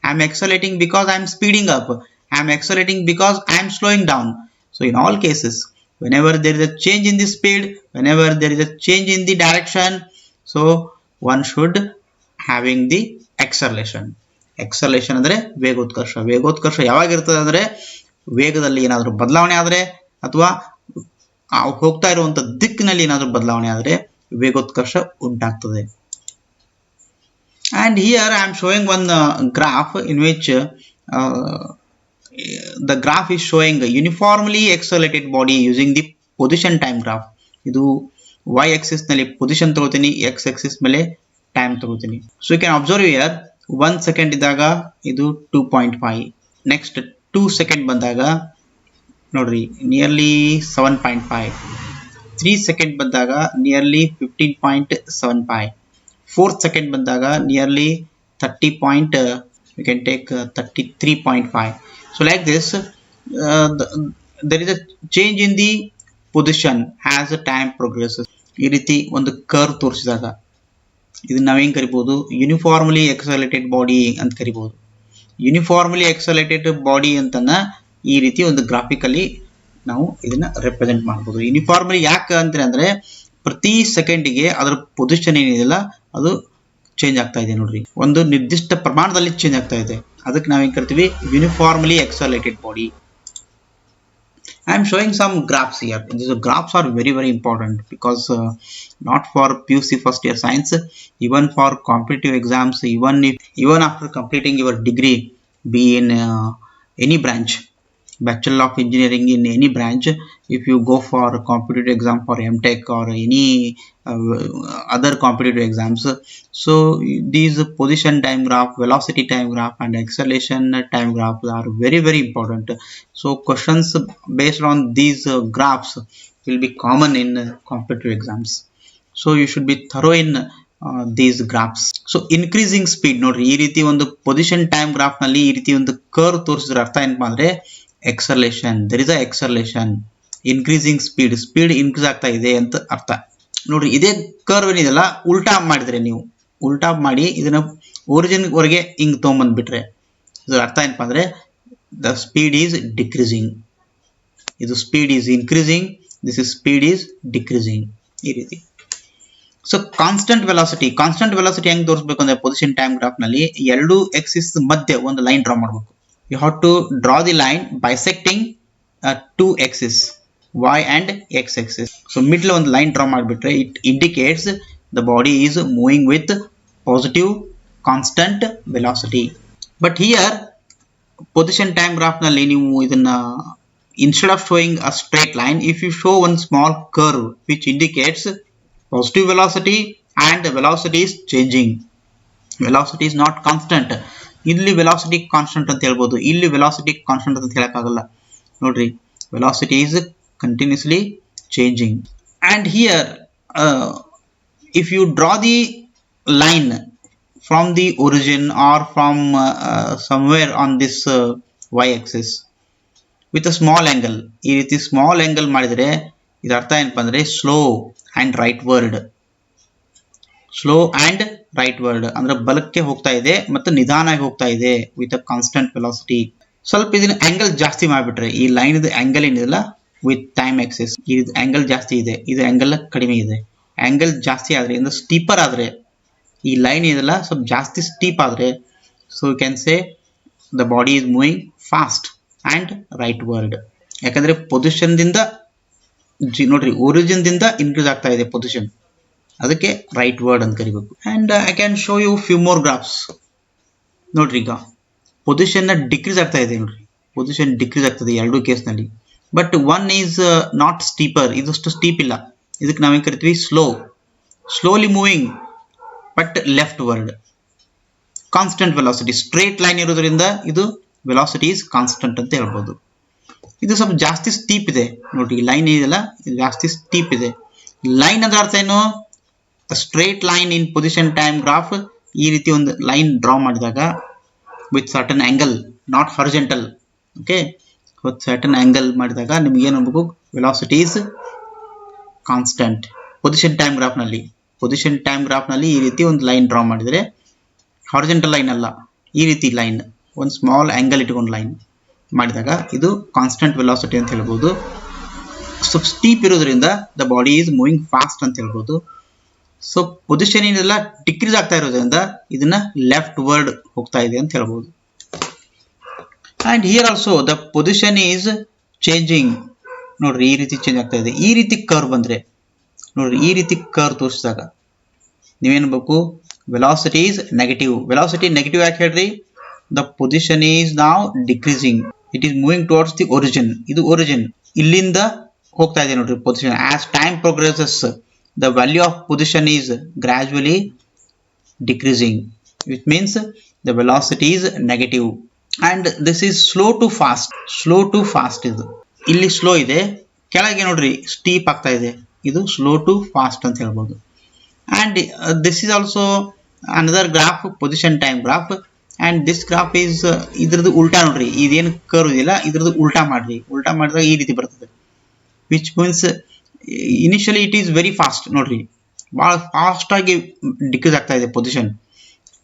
I am accelerating because I am speeding up. I am accelerating because I am slowing down. So in all cases, whenever there is a change in the speed, whenever there is a change in the direction, so one should having the acceleration. Acceleration ಅಂದ್ರೆ ವೇಗೋತ್ಕರ್ಷ. ವೇಗೋತ್ಕರ್ಷ ಯಾವಾಗ ಇರ್ತದೆ ಅಂದ್ರೆ ವೇಗದಲ್ಲಿ ಏನಾದರೂ ಬದಲಾವಣೆ ಆದರೆ ಅಥವಾ ಹೋಗ್ತಾ ಇರುವಂತ ದಿಕ್ಕಿನಲ್ಲಿ ಏನಾದರೂ ಬದಲಾವಣೆ ಆದರೆ ವೇಗೋತ್ಕರ್ಷ ಉಂಟಾಗ್ತದೆ. And here I am showing one graph in which the graph is showing a uniformly accelerated body using the position time graph. ಇದು y axis ನಲ್ಲಿ position ತಗೋತೀನಿ, x axis ಮೇಲೆ time ತಗೋತೀನಿ. So you can observe here 1 second ಇದ್ದಾಗ ಇದು 2.5, next 2 second ಬಂದಾಗ ನೋಡ್ರಿ nearly 7.5, 3 second ಬಂದಾಗ ನಿಯರ್ಲಿ 15.75, 4th second ಬಂದಾಗ nearly 30. We can take 33.5. So like this, there is a change in the position as the time progresses. ಈ ರೀತಿ ಒಂದು curve ತೋರಿಸಿದಾಗ ಇದನ್ನ ನಾವೇನ್ ಕರಿಬಹುದು, ಯೂನಿಫಾರ್ಮ್ಲಿ ಎಕ್ಸಲೇಟೆಡ್ ಬಾಡಿ ಅಂತ ಕರಿಬಹುದು. ಯೂನಿಫಾರ್ಮ್ಲಿ ಎಕ್ಸಲೇಟೆಡ್ ಬಾಡಿ ಅಂತನ್ನ ಈ ರೀತಿ ಒಂದು ಗ್ರಾಫಿಕಲಿ ನಾವು ಇದನ್ನ ರೆಪ್ರೆಸೆಂಟ್ ಮಾಡಬಹುದು. ಯೂನಿಫಾರ್ಮ್ಲಿ ಯಾಕೆ ಅಂದ್ರೆ ಪ್ರತಿ ಸೆಕೆಂಡಿಗೆ ಅದರ ಪೊಸಿಷನ್ ಏನಿದೆಯಲ್ಲ ಅದು ಚೇಂಜ್ ಆಗ್ತಾ ಇದೆ. ನೋಡ್ರಿ, ಒಂದು ನಿರ್ದಿಷ್ಟ ಪ್ರಮಾಣದಲ್ಲಿ ಚೇಂಜ್ ಆಗ್ತಾ ಇದೆ, ಅದಕ್ಕೆ ನಾವೇನ್ ಕರಿತೀವಿ, uniformly accelerated body. I am showing some graphs here. These graphs are very important because not for PUC first year science, even for competitive exams, even after completing your degree, be in any branch, Bachelor of Engineering in any branch, if you go for a competitive exam for MTech or any other competitive exams, so these position time graph, velocity time graph and acceleration time graph are very important. So questions based on these graphs will be common in competitive exams. So you should be thorough in these graphs. So increasing speed, ನೋಡ್ರಿ, ಈ ರೀತಿ ಒಂದು position time graph ನಲ್ಲಿ ಈ ರೀತಿ ಒಂದು curve ತೋರಿಸಿದ್ರೆ ಅರ್ಥ ಏನಪ್ಪಾ ಅಂದ್ರೆ ಎಕ್ಸಲೇಷನ್. there is a acceleration, increasing speed increase ಆಗ್ತಾ ಇದೆ ಅಂತ ಅರ್ಥ. ನೋಡ್ರಿ, ಇದೇ ಕರ್ವ್ ಏನಿದೆಲ್ಲ ಉಲ್ಟಾ ಮಾಡಿದ್ರೆ, ನೀವು ಉಲ್ಟಾ ಮಾಡಿ ಇದನ್ನ ಒರಿಜಿನ್ ವರೆಗೆ ಹಿಂಗ್ ತಗೊಂಡ್ಬಂದ್ಬಿಟ್ರೆ ಇದರ ಅರ್ಥ ಏನಪ್ಪಾ ಅಂದ್ರೆ ದ ಸ್ಪೀಡ್ ಈಸ್ ಡಿಕ್ರೀಸಿಂಗ್. ಇದು speed is increasing, this is speed is decreasing, ಈ ರೀತಿ. ಸೊ ಕಾನ್ಸ್ಟೆಂಟ್ ವೆಲಾಸಿಟಿ ಹೆಂಗ್ ತೋರಿಸಬೇಕು ಅಂದ್ರೆ ಪೊಸಿಷನ್ ಟೈಮ್ ಗ್ರಾಫ್ ನಲ್ಲಿ ಎರಡು ಎಕ್ಸಿಸ್ ಮಧ್ಯೆ ಒಂದು ಲೈನ್ ಡ್ರಾ ಮಾಡಬೇಕು. You have to draw the line bisecting two axis y and x axis. So middle ಒಂದು ಲೈನ್ ಡ್ರಾ ಮಾಡಿಬಿಟ್ರೆ it indicates the body is moving with positive constant velocity. But here position time graph ನಲ್ಲಿ ನೀವು ಇದನ್ನ instead of showing a straight line, if you show one small curve which indicates positive velocity and the velocity is changing, velocity is not constant. ಇಲ್ಲಿ velocity constant ಅಂತ ಹೇಳ್ಬೋದು, ಇಲ್ಲಿ velocity constant ಅಂತ ಹೇಳಕ್ಕಾಗಲ್ಲ ನೋಡ್ರಿ. velocity is continuously changing. And here if you draw the line from the origin or from somewhere on this y axis with a small angle, ಈ ರೀತಿ small angle ಮಾಡಿದರೆ ಇದರ ಅರ್ಥ ಏನಪ್ಪ ಅಂದ್ರೆ ಸ್ಲೋ ಅಂಡ್ ರೈಟ್ ವರ್ಡ್ ಅಂದ್ರೆ ಬಲಕ್ಕೆ ಹೋಗ್ತಾ ಇದೆ ಮತ್ತು ನಿಧಾನವಾಗಿ ಹೋಗ್ತಾ ಇದೆ ವಿತ್ ಅ ಕಾನ್ಸ್ಟೆಂಟ್ ವೆಲಾಸಿಟಿ. ಸ್ವಲ್ಪ ಇದನ್ನ ಆಂಗಲ್ ಜಾಸ್ತಿ ಮಾಡಿಬಿಟ್ರೆ ಈ ಲೈನ್ ಆಂಗಲ್ ಏನಿದೆಲ್ಲ ವಿತ್ ಟೈಮ್ ಆಕ್ಸಿಸ್ ಇದು ಆಂಗಲ್ ಜಾಸ್ತಿ ಇದೆ, ಇದು ಆಂಗಲ್ ಕಡಿಮೆ ಇದೆ. ಆಂಗಲ್ ಜಾಸ್ತಿ ಆದ್ರೆ ಅಂದ್ರೆ ಸ್ಟೀಪರ್ ಆದ್ರೆ ಈ ಲೈನ್ ಇದೆಲ್ಲ ಸ್ವಲ್ಪ ಜಾಸ್ತಿ ಸ್ಟೀಪ್ ಆದ್ರೆ so you can say the body is moving fast and rightward. ಯಾಕಂದ್ರೆ ಪೊಸಿಷನ್ ದಿಂದ ನೋಡ್ರಿ ಒರಿಜಿನ್ ದಿಂದ ಇನ್ಕ್ರೀಸ್ ಆಗ್ತಾ ಇದೆ ಪೊಸಿಷನ್, ಅದಕ್ಕೆ ರೈಟ್ ವರ್ಡ್ ಅಂತ ಕರಿಬೇಕು. And I can show you few more graphs. ನೋಡ್ರಿ ಈಗ ಪೊಸಿಷನ್ ಡಿಕ್ರೀಸ್ ಆಗ್ತಾ ಇದೆ, ನೋಡ್ರಿ ಪೊಸಿಷನ್ ಡಿಕ್ರೀಸ್ ಆಗ್ತದೆ ಎರಡು ಕೇಸ್ನಲ್ಲಿ. But one is not steeper, ಇದಷ್ಟು ಸ್ಟೀಪ್ ಇಲ್ಲ, ಇದಕ್ಕೆ ನಾವೇನ್ ಕರಿತೀವಿ slowly moving but leftward. Constant velocity straight line ಇರೋದ್ರಿಂದ ಇದು ವೆಲಾಸಿಟಿ ಇಸ್ ಕಾನ್ಸ್ಟೆಂಟ್ ಅಂತ ಹೇಳ್ಬೋದು. ಇದು ಸ್ವಲ್ಪ ಜಾಸ್ತಿ ಸ್ಟೀಪ್ ಇದೆ ನೋಡ್ರಿ, ಲೈನ್ ಇದೆಲ್ಲ ಜಾಸ್ತಿ ಸ್ಟೀಪ್ ಇದೆ. ಲೈನ್ ಅಂದ್ರೆ ಅರ್ಥ ಏನು, straight line in position time graph ಈ ರೀತಿ ಒಂದು ಲೈನ್ ಡ್ರಾ ಮಾಡಿದಾಗ with certain angle, not horizontal, okay, with certain angle ಮಾಡಿದಾಗ ನಿಮ್ಗೆ ಏನು ಅನ್ಬೇಕು, velocity is constant. Position time graph ನಲ್ಲಿ ಈ ರೀತಿ ಒಂದು ಲೈನ್ ಡ್ರಾ ಮಾಡಿದರೆ ಹಾರಿಜಾಂಟಲ್ ಲೈನ್ ಅಲ್ಲ, ಈ ರೀತಿ ಲೈನ್ ಒಂದು ಸ್ಮಾಲ್ ಆಂಗಲ್ ಇಟ್ಕೊಂಡು ಲೈನ್ ಮಾಡಿದಾಗ ಇದು ಕಾನ್ಸ್ಟೆಂಟ್ ವೆಲಾಸಿಟಿ ಅಂತ ಹೇಳ್ಬೋದು. ಸ್ವಲ್ಪ ಸ್ಟೀಪ್ ಇರೋದ್ರಿಂದ the body is moving fast ಅಂತ ಹೇಳ್ಬೋದು. ಸೊ ಪೊಸಿಷನ್ ಇದೆಲ್ಲ ಡಿಕ್ರೀಸ್ ಆಗ್ತಾ ಇರೋದ್ರಿಂದ ಇದನ್ನ ಲೆಫ್ಟ್ ವರ್ಡ್ ಹೋಗ್ತಾ ಇದೆ ಅಂತ ಹೇಳ್ಬೋದು. And here also the position is changing. ನೋಡ್ರಿ ಈ ರೀತಿ ಚೇಂಜ್ ಆಗ್ತಾ ಇದೆ. ಈ ರೀತಿ ಕರ್ವ್ ಬಂದ್ರೆ ನೋಡ್ರಿ, ಈ ರೀತಿ ಕರ್ವ್ ತೋರಿಸಿದಾಗ ನೀವೇನ್ಬೇಕು, velocity is negative. Velocity negative ಯಾಕೆ ಹೇಳ್ರಿ, the position is now decreasing, it is moving towards the origin. ಇದು ಒರಿಜಿನ್, ಇಲ್ಲಿಂದ ಹೋಗ್ತಾ ಇದೆ ನೋಡ್ರಿ position. As time progresses the value of position is gradually decreasing, which means the velocity is negative. And this is slow to fast. ಇದು ಇಲ್ಲಿ slow ಇದೆ, ಕೆಳಗೆ ನೋಡ್ರಿ ಸ್ಟೀಪ್ ಆಗ್ತಾ ಇದೆ, ಇದು ಸ್ಲೋ ಟು ಫಾಸ್ಟ್ ಅಂತ ಹೇಳ್ಬೋದು. and this is also another graph, position time graph. and this graph is ಇದ್ರದ್ದು ಉಲ್ಟಾ ನೋಡ್ರಿ, ಇದೇನು ಕರ್ವ್ ಇದೆಯಲ್ಲ ಇದ್ರದ್ದು ಉಲ್ಟಾ ಮಾಡಿದಾಗ ಈ ರೀತಿ ಬರ್ತದೆ. which means initially it is very fast, ನೋಡ್ರಿ ಭಾಳ ಫಾಸ್ಟ್ ಆಗಿ ಡಿಕ್ರೀಸ್ ಆಗ್ತಾ ಇದೆ ಪೊಸಿಷನ್.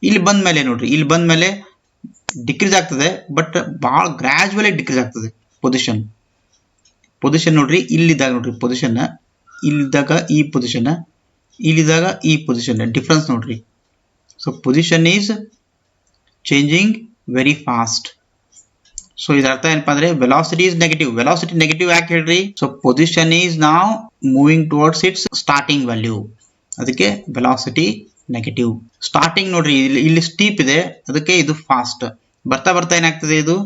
ಇಲ್ಲಿ ಬಂದ್ಮೇಲೆ ನೋಡ್ರಿ, ಇಲ್ಲಿ ಬಂದ್ಮೇಲೆ ಡಿಕ್ರೀಸ್ ಆಗ್ತದೆ, ಬಟ್ ಭಾಳ ಗ್ರಾಜುವಲಿ ಡಿಕ್ರೀಸ್ ಆಗ್ತದೆ ಪೊಸಿಷನ್ ನೋಡ್ರಿ. ಇಲ್ಲಿದ್ದಾಗ ನೋಡ್ರಿ ಪೊಸಿಷನ್, ಇಲ್ಲಿದ್ದಾಗ ಈ ಪೊಸಿಷನ್ ಡಿಫ್ರೆನ್ಸ್ ನೋಡ್ರಿ. So position is changing very fast. So ಇದರ ಅರ್ಥ ಏನಪ್ಪಾ ಅಂದ್ರೆ velocity is negative. Velocity negative ಯಾಕೆ ಹೇಳ್ರಿ, ಸೊ ಪೊಸಿಷನ್ ಈಸ್ ನಾವ್ moving towards it's starting value, ಅದಕ್ಕೆ ವೆಲಾಸಿಟಿ ನೆಗೆಟಿವ್. ಸ್ಟಾರ್ಟಿಂಗ್ ನೋಡ್ರಿ ಇಲ್ಲಿ ಸ್ಟೀಪ್ ಇದೆ, ಅದಕ್ಕೆ ಇದು ಫಾಸ್ಟ್. ಬರ್ತಾ ಏನಾಗ್ತದೆ, ಇದು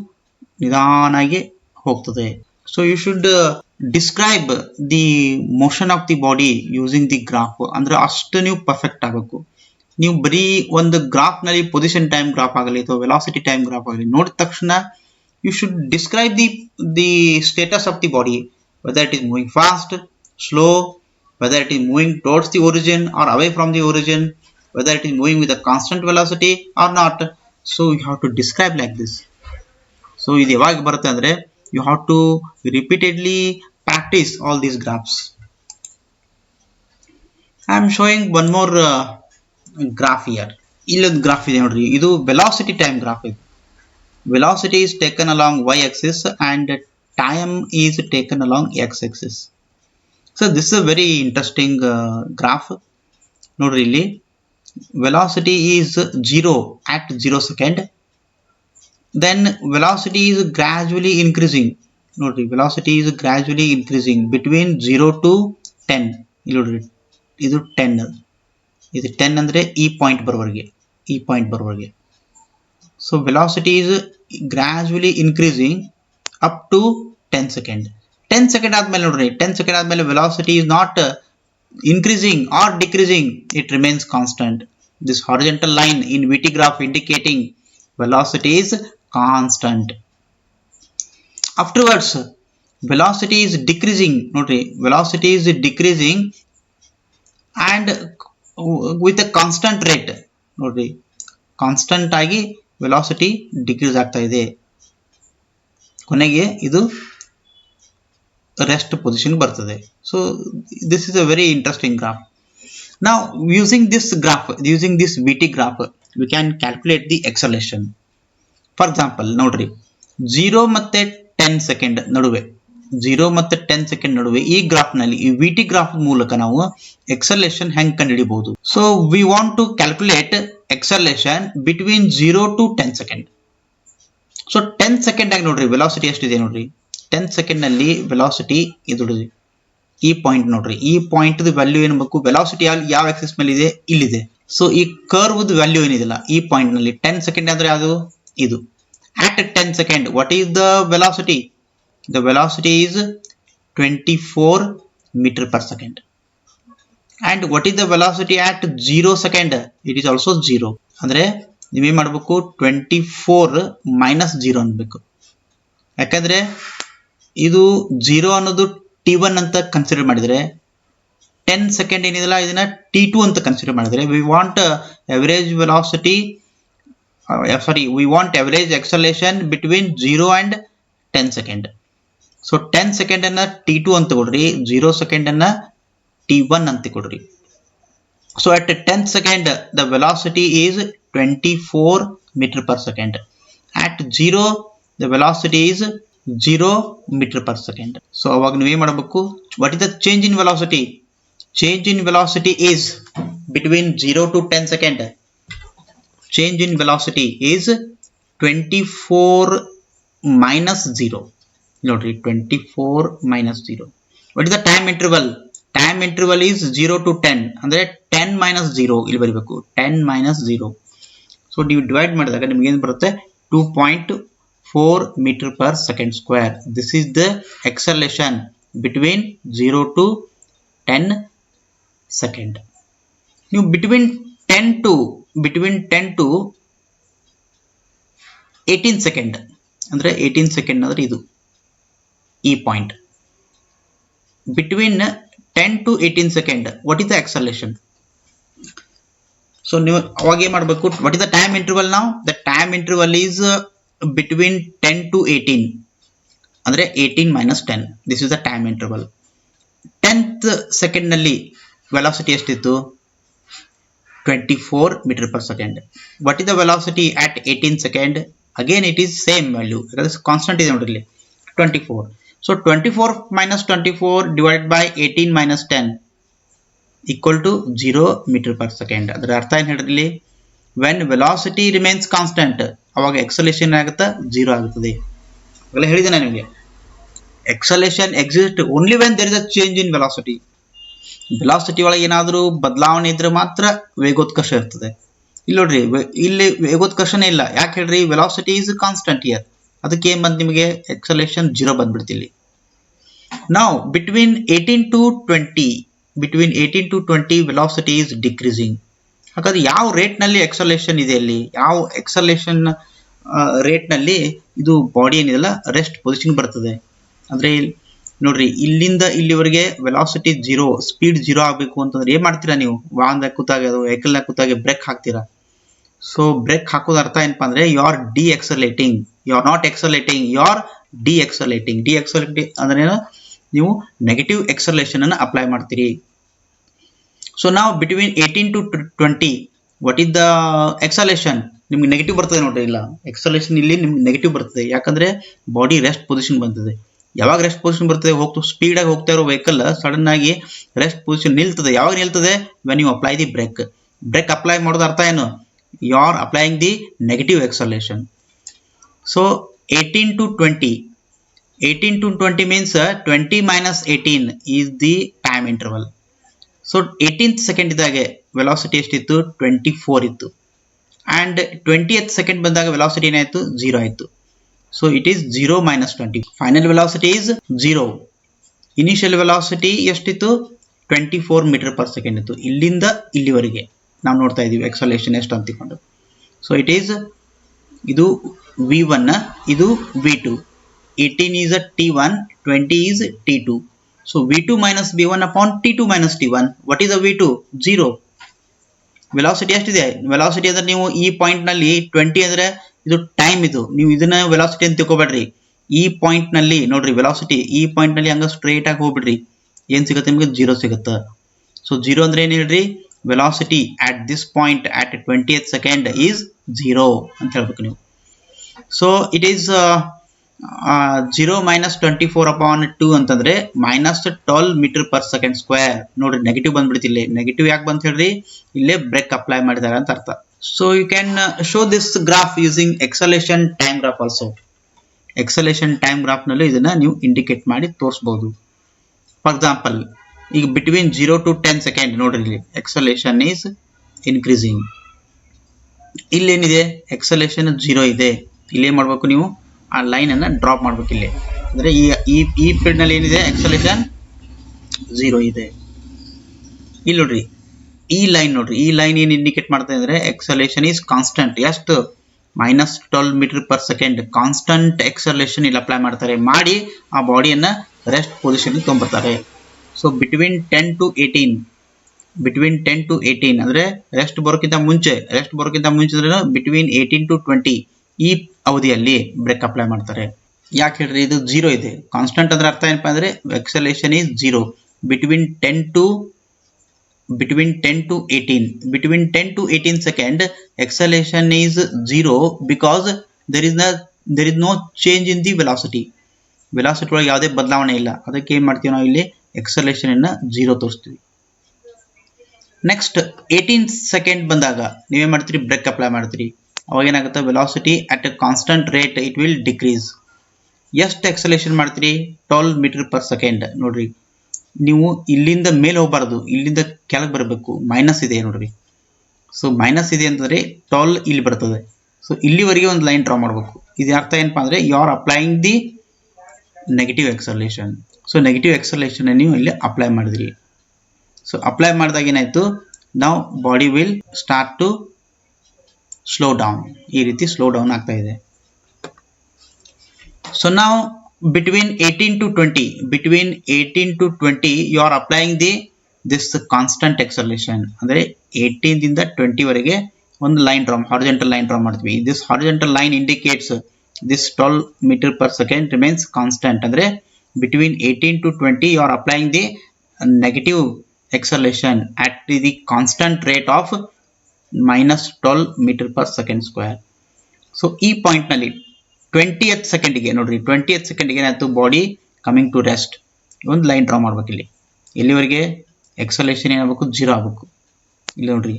ನಿಧಾನಾಗಿ ಹೋಗ್ತದೆ. So you should describe the motion of the body using the graph. ಅಂದ್ರೆ ಅಷ್ಟು ನೀವು ಪರ್ಫೆಕ್ಟ್ ಆಗಬೇಕು. ನೀವು ಬರೀ ಒಂದು ಗ್ರಾಫ್ ನಲ್ಲಿ ಪೊಸಿಷನ್ ಟೈಮ್ ಗ್ರಾಫ್ ಆಗಲಿ ಅಥವಾ ವೆಲಾಸಿಟಿ ಟೈಮ್ ಗ್ರಾಫ್ ಆಗಲಿ ನೋಡಿದ ತಕ್ಷಣ you should describe the status of the body, whether it is moving fast, slow, whether it is moving towards the origin or away from the origin, whether it is moving with a constant velocity or not. So you have to describe like this. So ಇದು ಯಾವಾಗ ಬರುತ್ತೆ ಅಂದ್ರೆ you have to repeatedly practice all these graphs. I am showing one more graph here. ಇಲ್ಲೊಂದು graph ಇದೆ ನೋಡ್ರಿ, ಇದು velocity time graph. ಇದು velocity is taken along y-axis and time is taken along x-axis. So this is a very interesting graph. ನೋಡ್ರಿ ಇಲ್ಲಿ velocity is 0 at 0 second, then velocity is gradually increasing. ನೋಡ್ರಿ velocity is gradually increasing between 0 to 10. ಇಲ್ಲಿ ನೋಡ್ರಿ ಇದು 10, ಇದು 10 ಅಂದ್ರೆ ಈ point ಬರೋವರೆಗೆ. So velocity is gradually increasing up to 10 second. 10 second ಆದ್ಮೇಲೆ ನೋಡ್ರಿ 10 second ಆದ್ಮೇಲೆ velocity is not increasing or decreasing, it remains constant. This horizontal line in VT graph indicating velocity is constant. Afterwards velocity is decreasing. Notri velocity is decreasing and with a constant rate. Notri constant agi velocity decrease ಆಗ್ತಾ ಇದೆ. ಕೊನೆಗೆ ಇದು rest position ಬರ್ತದೆ. So this is a very interesting graph. Now using this VT graph we can calculate the acceleration. For example ನೋಡ್ರಿ 0 ಮತ್ತೆ 10 second ನಡುವೆ 0 ಮತ್ತೆ 10 second ನಡುವೆ ಈ ಗ್ರಾಫ್ ನಲ್ಲಿ ಈ VT ಗ್ರಾಫ್ ಮೂಲಕ ನಾವು acceleration ಹೆಂಗ್ ಕಂಡುಹಿಡಿಯಬಹುದು. So we want to calculate acceleration between 0 to 10 second. So 10 second ಆಗಿ ನೋಡ್ರಿ velocity ಎಷ್ಟಿದೆ ನೋಡ್ರಿ 10 ಸೆಕೆಂಡ್ ನಲ್ಲಿ velocity ಇದು ಈ ಪಾಯಿಂಟ್ ನೋಡ್ರಿ ಈ ಪಾಯಿಂಟ್ ವ್ಯಾಲ್ಯೂ ಏನ್ಬೇಕು velocity ಯಾವ ಆಕ್ಸಿಸ್ ಮೇಲೆ ಇದೆ ಇಲ್ಲಿದೆ. ಸೊ ಈ ಕರ್ವ್ ವ್ಯಾಲ್ಯೂ ಏನಿದೆಲ್ಲ ಈ ಪಾಯಿಂಟ್ ನಲ್ಲಿ 10 ಸೆಕೆಂಡ್ ಅಂದ್ರೆ ಅದು ಇದು. At 10 second what is the velocity? The velocity is 24 meter per second. And what is the velocity at 0 second? It is also 0. ಅಂದ್ರೆ ನೀವೇ ಮಾಡಬೇಕು 24 minus 0 ಅನ್ಬೇಕು. ಯಾಕಂದ್ರೆ ಇದು 0 ಅನ್ನೋದು t1 ಅಂತ ಕನ್ಸಿಡರ್ ಮಾಡಿದ್ರೆ 10 ಸೆಕೆಂಡ್ ಏನಿದೆಲ್ಲ ಇದನ್ನ t2 ಅಂತ ಕನ್ಸಿಡರ್ ಮಾಡಿದ್ರೆ we want average velocity we want average acceleration between 0 and 10 second. So 10 second ಅನ್ನ t2 ಅಂತ ತಗೊಳ್ರಿ 0 second ಅನ್ನ t1 ಅಂತ ತಗೊಳ್ರಿ. So at 10 second the velocity is 24 meter per second. At 0 the velocity is 0 meter per second. So ಅವಾಗ ನೀವು ಏನು ಮಾಡಬೇಕು what is the change in velocity? Change in velocity is between 0 to 10 second. Change in velocity is 24 minus 0. Notary 24 minus 0. What is the time interval? Time interval is 0 to 10. Andre 10 minus 0. Illi baribeku 10 minus 0. So you divide ಮಾಡಿದಾಗ ನಿಮಗೆ ಏನು ಬರುತ್ತೆ 2.4 meter per second square. This is the acceleration between 0 to 10 second. Now between 10 to 18 second ಅಂದ್ರೆ 18 second ಅಂದ್ರೆ ಇದು ಈ point between 10 to 18 second what is the acceleration? So ನೀವು ಅವಾಗ ಏನು ಮಾಡಬೇಕು what is the time interval now? The time interval is between 10 to 18 ಅಂದ್ರೆ 18 minus 10. This is the time interval. 10th second ನಲ್ಲಿ velocity ಎಷ್ಟಿತ್ತು 24 meter per second. What is the velocity at 18 second? Again it is same value because constant is only 24. So 24 minus 24 divided by 18 minus 10 equal to 0 meter per second. ಅದರ ಅರ್ಥ ಏನು ಹೇಳಿರಲಿ when velocity remains constant ಅವಾಗ acceleration ಆಗುತ್ತಾ 0 ಆಗುತ್ತದೆ. ಅಲ್ಲ ಹೇಳಿದೆ ನಾನು ನಿಮಗೆ acceleration exists only when there is a change in velocity. Velocity ಒಳಗೆ ಏನಾದರೂ ಬದಲಾವಣೆ ಇದ್ರೆ ಮಾತ್ರ ವೇಗೋತ್ಕರ್ಷ ಇರ್ತದೆ. ಇಲ್ಲಿ ನೋಡ್ರಿ ಇಲ್ಲಿ ವೇಗೋತ್ಕರ್ಷನೇ ಇಲ್ಲ ಯಾಕೆ ಹೇಳ್ರಿ ವೆಲಾಸಿಟಿ ಈಸ್ ಕಾನ್ಸ್ಟಂಟ್ ಹಿಯರ್. ಅದಕ್ಕೆ ಏನು ಬಂದು ನಿಮಗೆ ಎಕ್ಸಲೇಷನ್ 0 ಬಂದ್ಬಿಡ್ತಿಲ್ಲಿ. ನಾವು between 18 to 20 velocity is decreasing. ಹಾಗಾದ್ರೆ ಯಾವ ರೇಟ್ ನಲ್ಲಿ ಎಕ್ಸಲೇಷನ್ ಇದೆ ಅಲ್ಲಿ ಯಾವ ಎಕ್ಸಲೇಷನ್ ರೇಟ್ ನಲ್ಲಿ ಇದು ಬಾಡಿ ಏನಿದೆಲ್ಲ ರೆಸ್ಟ್ ಪೊಸಿಷನ್ ಬರ್ತದೆ. ಅಂದ್ರೆ ನೋಡ್ರಿ ಇಲ್ಲಿಂದ ಇಲ್ಲಿವರೆಗೆ ವೆಲಾಸಿಟಿ 0 ಸ್ಪೀಡ್ 0 ಆಗಬೇಕು ಅಂತಂದ್ರೆ ಏನ್ ಮಾಡ್ತೀರಾ ನೀವು ವಾಹನದಾಗ ಕೂತಾಗ ವೆಹಿಕಲ್ ಕೂತಾಗ ಬ್ರೇಕ್ ಹಾಕ್ತೀರಾ. ಸೊ ಬ್ರೇಕ್ ಹಾಕೋದ ಅರ್ಥ ಏನಪ್ಪಾ ಅಂದ್ರೆ you are decelerating, you are not accelerating, you are decelerating. Decelerating ಅಂದ್ರೆ ನೀವು ನೆಗೆಟಿವ್ ಎಕ್ಸಲೇಷನ್ ಅನ್ನು ಅಪ್ಲೈ ಮಾಡ್ತೀರಿ. ಸೊ ನಾವು between 18 to 20 what is the acceleration ನಿಮ್ಗೆ ನೆಗೆಟಿವ್ ಬರ್ತದೆ ನೋಡ್ರಿ. ಇಲ್ಲ ಎಕ್ಸಲೇಷನ್ ಇಲ್ಲಿ ನಿಮ್ಗೆ ನೆಗೆಟಿವ್ ಬರ್ತದೆ ಯಾಕಂದ್ರೆ ಬಾಡಿ ರೆಸ್ಟ್ ಪೊಸಿಷನ್ ಬಂದಿದೆ. ಯಾವಾಗ ರೆಸ್ಟ್ ಪೊಸಿಷನ್ ಬರ್ತದೆ, ಸ್ಪೀಡಾಗಿ ಹೋಗ್ತಾ ಇರೋ ವೆಹಿಕಲ್ ಸಡನ್ ಆಗಿ ರೆಸ್ಟ್ ಪೊಸಿಷನ್ ನಿಲ್ತದೆ. ಯಾವಾಗ ನಿಲ್ತದೆ? When you apply the brake. Brake apply ಮಾಡೋದು ಅರ್ಥ ಏನು? You are applying the negative acceleration. So 18 to 20. 18 to 20 means 20 minus 18 is the time interval. So 18th second ಇದ್ದಾಗೆ ವೆಲಾಸಿಟಿ ಎಷ್ಟಿತ್ತು? 24 ಇತ್ತು. ಆ್ಯಂಡ್ 20th ಸೆಕೆಂಡ್ ಬಂದಾಗ ವೆಲಾಸಿಟಿ ಏನಾಯಿತು? 0 ಆಯಿತು. So it is 0 minus 20. Final velocity is 0. Initial velocity ಎಷ್ಟಿತ್ತು? 24 metre per second ಇತ್ತು. ಇಲ್ಲಿಂದ ಇಲ್ಲಿವರೆಗೆ ನಾವು ನೋಡ್ತಾ ಇದ್ದೀವಿ ಎಕ್ಸಲೇಷನ್ ಎಷ್ಟು ಅಂತಿಕೊಂಡು. ಸೊ ಇಟ್ ಈಸ್, ಇದು V1, ಇದು V2. 18 is a T1, 20 is T2. So V2 minus V1 upon T2 minus T1. What is a V2? 0. Velocity ಎಷ್ಟಿದೆ? ವೆಲಾಸಿಟಿ ಅಂದ್ರೆ ನೀವು ಈ ಪಾಯಿಂಟ್ ನಲ್ಲಿ 20 ಅಂದ್ರೆ ಇದು ಟೈಮ್, ಇದು ನೀವು ಇದನ್ನ ವೆಲಾಸಿಟಿ ಅಂತ ತಿಳ್ಕೊಬೇಡ್ರಿ. ಈ ಪಾಯಿಂಟ್ ನಲ್ಲಿ ನೋಡ್ರಿ ವೆಲಾಸಿಟಿ, ಈ ಪಾಯಿಂಟ್ ನಲ್ಲಿ ಹಂಗ ಸ್ಟ್ರೇಟ್ ಆಗಿ ಹೋಗ್ಬಿಡ್ರಿ, ಏನ್ ಸಿಗುತ್ತೆ ನಿಮಗೆ? 0 ಸಿಗುತ್ತೆ. ಸೊ 0 ಅಂದ್ರೆ ಏನ್ ಹೇಳ್ರಿ? Velocity at this point at 20th second is 0 ಅಂತ ಹೇಳ್ಬೇಕು ನೀವು. So it is 0 minus 24 upon 2 ಅಂತಂದ್ರೆ minus 12 metre per second square. ನೋಡ್ರಿ ನೆಗೆಟಿವ್ ಬಂದ್ಬಿಡ್ತಿ. ಇಲ್ಲಿ ನೆಗೆಟಿವ್ ಯಾಕೆ ಬಂತ ಹೇಳ್ರಿ? ಇಲ್ಲೇ ಬ್ರೇಕ್ ಅಪ್ಲೈ ಮಾಡಿದಾರೆ ಅಂತ ಅರ್ಥ. So you can show this graph using acceleration time graph also. Acceleration time graph ನಲ್ಲಿ ಇದನ್ನ ನೀವು ಇಂಡಿಕೇಟ್ ಮಾಡಿ ತೋರಿಸಬಹುದು. ಫಾರ್ ಎಕ್ಸಾಂಪಲ್, ಈಗ ಬಿಟ್ವೀನ್ 0 to 10 ಸೆಕೆಂಡ್ ನೋಡ್ರಿ, ಇಲ್ಲಿ ಎಕ್ಸಲೇಷನ್ ಈಸ್ ಇನ್ಕ್ರೀಸಿಂಗ್. ಇಲ್ಲೇನಿದೆ? ಎಕ್ಸಲೇಷನ್ 0 ಇದೆ. ಇಲ್ಲೇ ಮಾಡ್ಬೇಕು ನೀವು, ಆ ಲೈನ್ ಅನ್ನ ಡ್ರಾಪ್ ಮಾಡ್ಬೇಕು ಇಲ್ಲಿ. ಅಂದ್ರೆ ಈ ಪೀರಿಯಡ್ ನಲ್ಲಿ ಏನಿದೆ? ಎಕ್ಸಲೇಷನ್ 0 ಇದೆ. ಇಲ್ಲಿ ನೋಡ್ರಿ, ಈ ಲೈನ್ ನೋಡ್ರಿ, ಈ ಲೈನ್ ಏನ್ ಇಂಡಿಕೇಟ್ ಮಾಡ್ತಾ ಇದ್ರೆ ಎಕ್ಸಲೇಷನ್ ಈಸ್ ಕಾನ್ಸ್ಟೆಂಟ್. ಎಷ್ಟು? -12 metre per second constant acceleration ಇಲ್ಲಿ ಅಪ್ಲೈ ಮಾಡ್ತಾರೆ. ಮಾಡಿ ಆ ಬಾಡಿಯನ್ನ ರೆಸ್ಟ್ ಪೊಸಿಷನ್ ತೊಗೊಂಡ್ಬರ್ತಾರೆ. ಸೊ ಬಿಟ್ವೀನ್ 10 to 18 ಅಂದ್ರೆ ರೆಸ್ಟ್ ಬರೋಕ್ಕಿಂತ ಮುಂಚೆ ಅಂದ್ರೆ ಬಿಟ್ವೀನ್ 18 to 20 ಈ ಅವಧಿಯಲ್ಲಿ ಬ್ರೇಕ್ ಅಪ್ಲೈ ಮಾಡ್ತಾರೆ. ಯಾಕೆ ಹೇಳ್ರಿ? ಇದು 0 ಇದೆ. ಕಾನ್ಸ್ಟೆಂಟ್ ಅಂದ್ರೆ ಅರ್ಥ ಏನಪ್ಪಾ ಅಂದ್ರೆ ಎಕ್ಸಲೇಷನ್ is 0 between 10 to 18 second ಎಕ್ಸಲೇಷನ್ is 0 because there is no change in the velocity. Velocity ಒಳಗೆ ಯಾವುದೇ ಬದಲಾವಣೆ ಇಲ್ಲ. ಅದಕ್ಕೆ ಏನ್ ಮಾಡ್ತೀವಿ ನಾವು? ಇಲ್ಲಿ ಎಕ್ಸಲೇಷನ್ ಅನ್ನ 0 ತೋರಿಸ್ತೀವಿ. ನೆಕ್ಸ್ಟ್ 18 ಸೆಕೆಂಡ್ ಬಂದಾಗ ನೀವೇನ್ ಮಾಡ್ತೀರಿ? ಬ್ರೇಕ್ ಅಪ್ಲೈ ಮಾಡ್ತೀರಿ. ಅವಾಗ ಏನಾಗುತ್ತೆ? Velocity at A constant rate it will decrease. ಎಷ್ಟು ಎಕ್ಸಲೇಷನ್ ಮಾಡ್ತೀರಿ? 12 ಮೀಟರ್ ಪರ್ ಸೆಕೆಂಡ್. ನೋಡ್ರಿ, ನೀವು ಇಲ್ಲಿಂದ ಮೇಲೆ ಹೋಗಬಾರ್ದು, ಇಲ್ಲಿಂದ ಕೆಳಗೆ ಬರಬೇಕು. ಮೈನಸ್ ಇದೆ ನೋಡ್ರಿ. ಸೊ ಮೈನಸ್ ಇದೆ ಅಂತಂದ್ರೆ 12 ಇಲ್ಲಿ ಬರ್ತದೆ. ಸೊ ಇಲ್ಲಿವರೆಗೆ ಒಂದು ಲೈನ್ ಡ್ರಾ ಮಾಡಬೇಕು. ಇದು ಅರ್ಥ ಏನಪ್ಪಾ ಅಂದ್ರೆ you are applying the negative acceleration. So negative acceleration ನೀವು ಇಲ್ಲಿ ಅಪ್ಲೈ ಮಾಡಿದ್ರಿ. ಸೊ ಅಪ್ಲೈ ಮಾಡಿದಾಗ ಏನಾಯ್ತು? ನಾವು body will start to slow down. ಈ ರೀತಿ ಸ್ಲೋ ಡೌನ್ ಆಗ್ತಾ ಇದೆ. ಸೊ ನಾವು between 18 to 20 you are applying this constant acceleration. ಅಂದ್ರೆ 18 ದಿಂದ 20 ವರೆಗೆ ಒಂದು line draw, horizontal line draw ಮಾಡ್ತೀವಿ. this horizontal line indicates this 12 meter per second remains constant. ಅಂದ್ರೆ between 18 to 20 you are applying the negative acceleration at the constant rate of -12 meter per second square. So ಈ point ನಲ್ಲಿ 20th ಸೆಕೆಂಡ್ಗೆ ನೋಡ್ರಿ, 20th ಸೆಕೆಂಡ್ಗೆ ಏನಾಯ್ತು? Body coming to rest. ಒಂದು line draw ಮಾಡ್ಬೇಕು ಇಲ್ಲಿ. ಎಲ್ಲಿವರೆಗೆ? ಎಕ್ಸಲೇಷನ್ ಏನಾಗಬೇಕು? 0 ಆಗಬೇಕು. ಇಲ್ಲಿ ನೋಡ್ರಿ,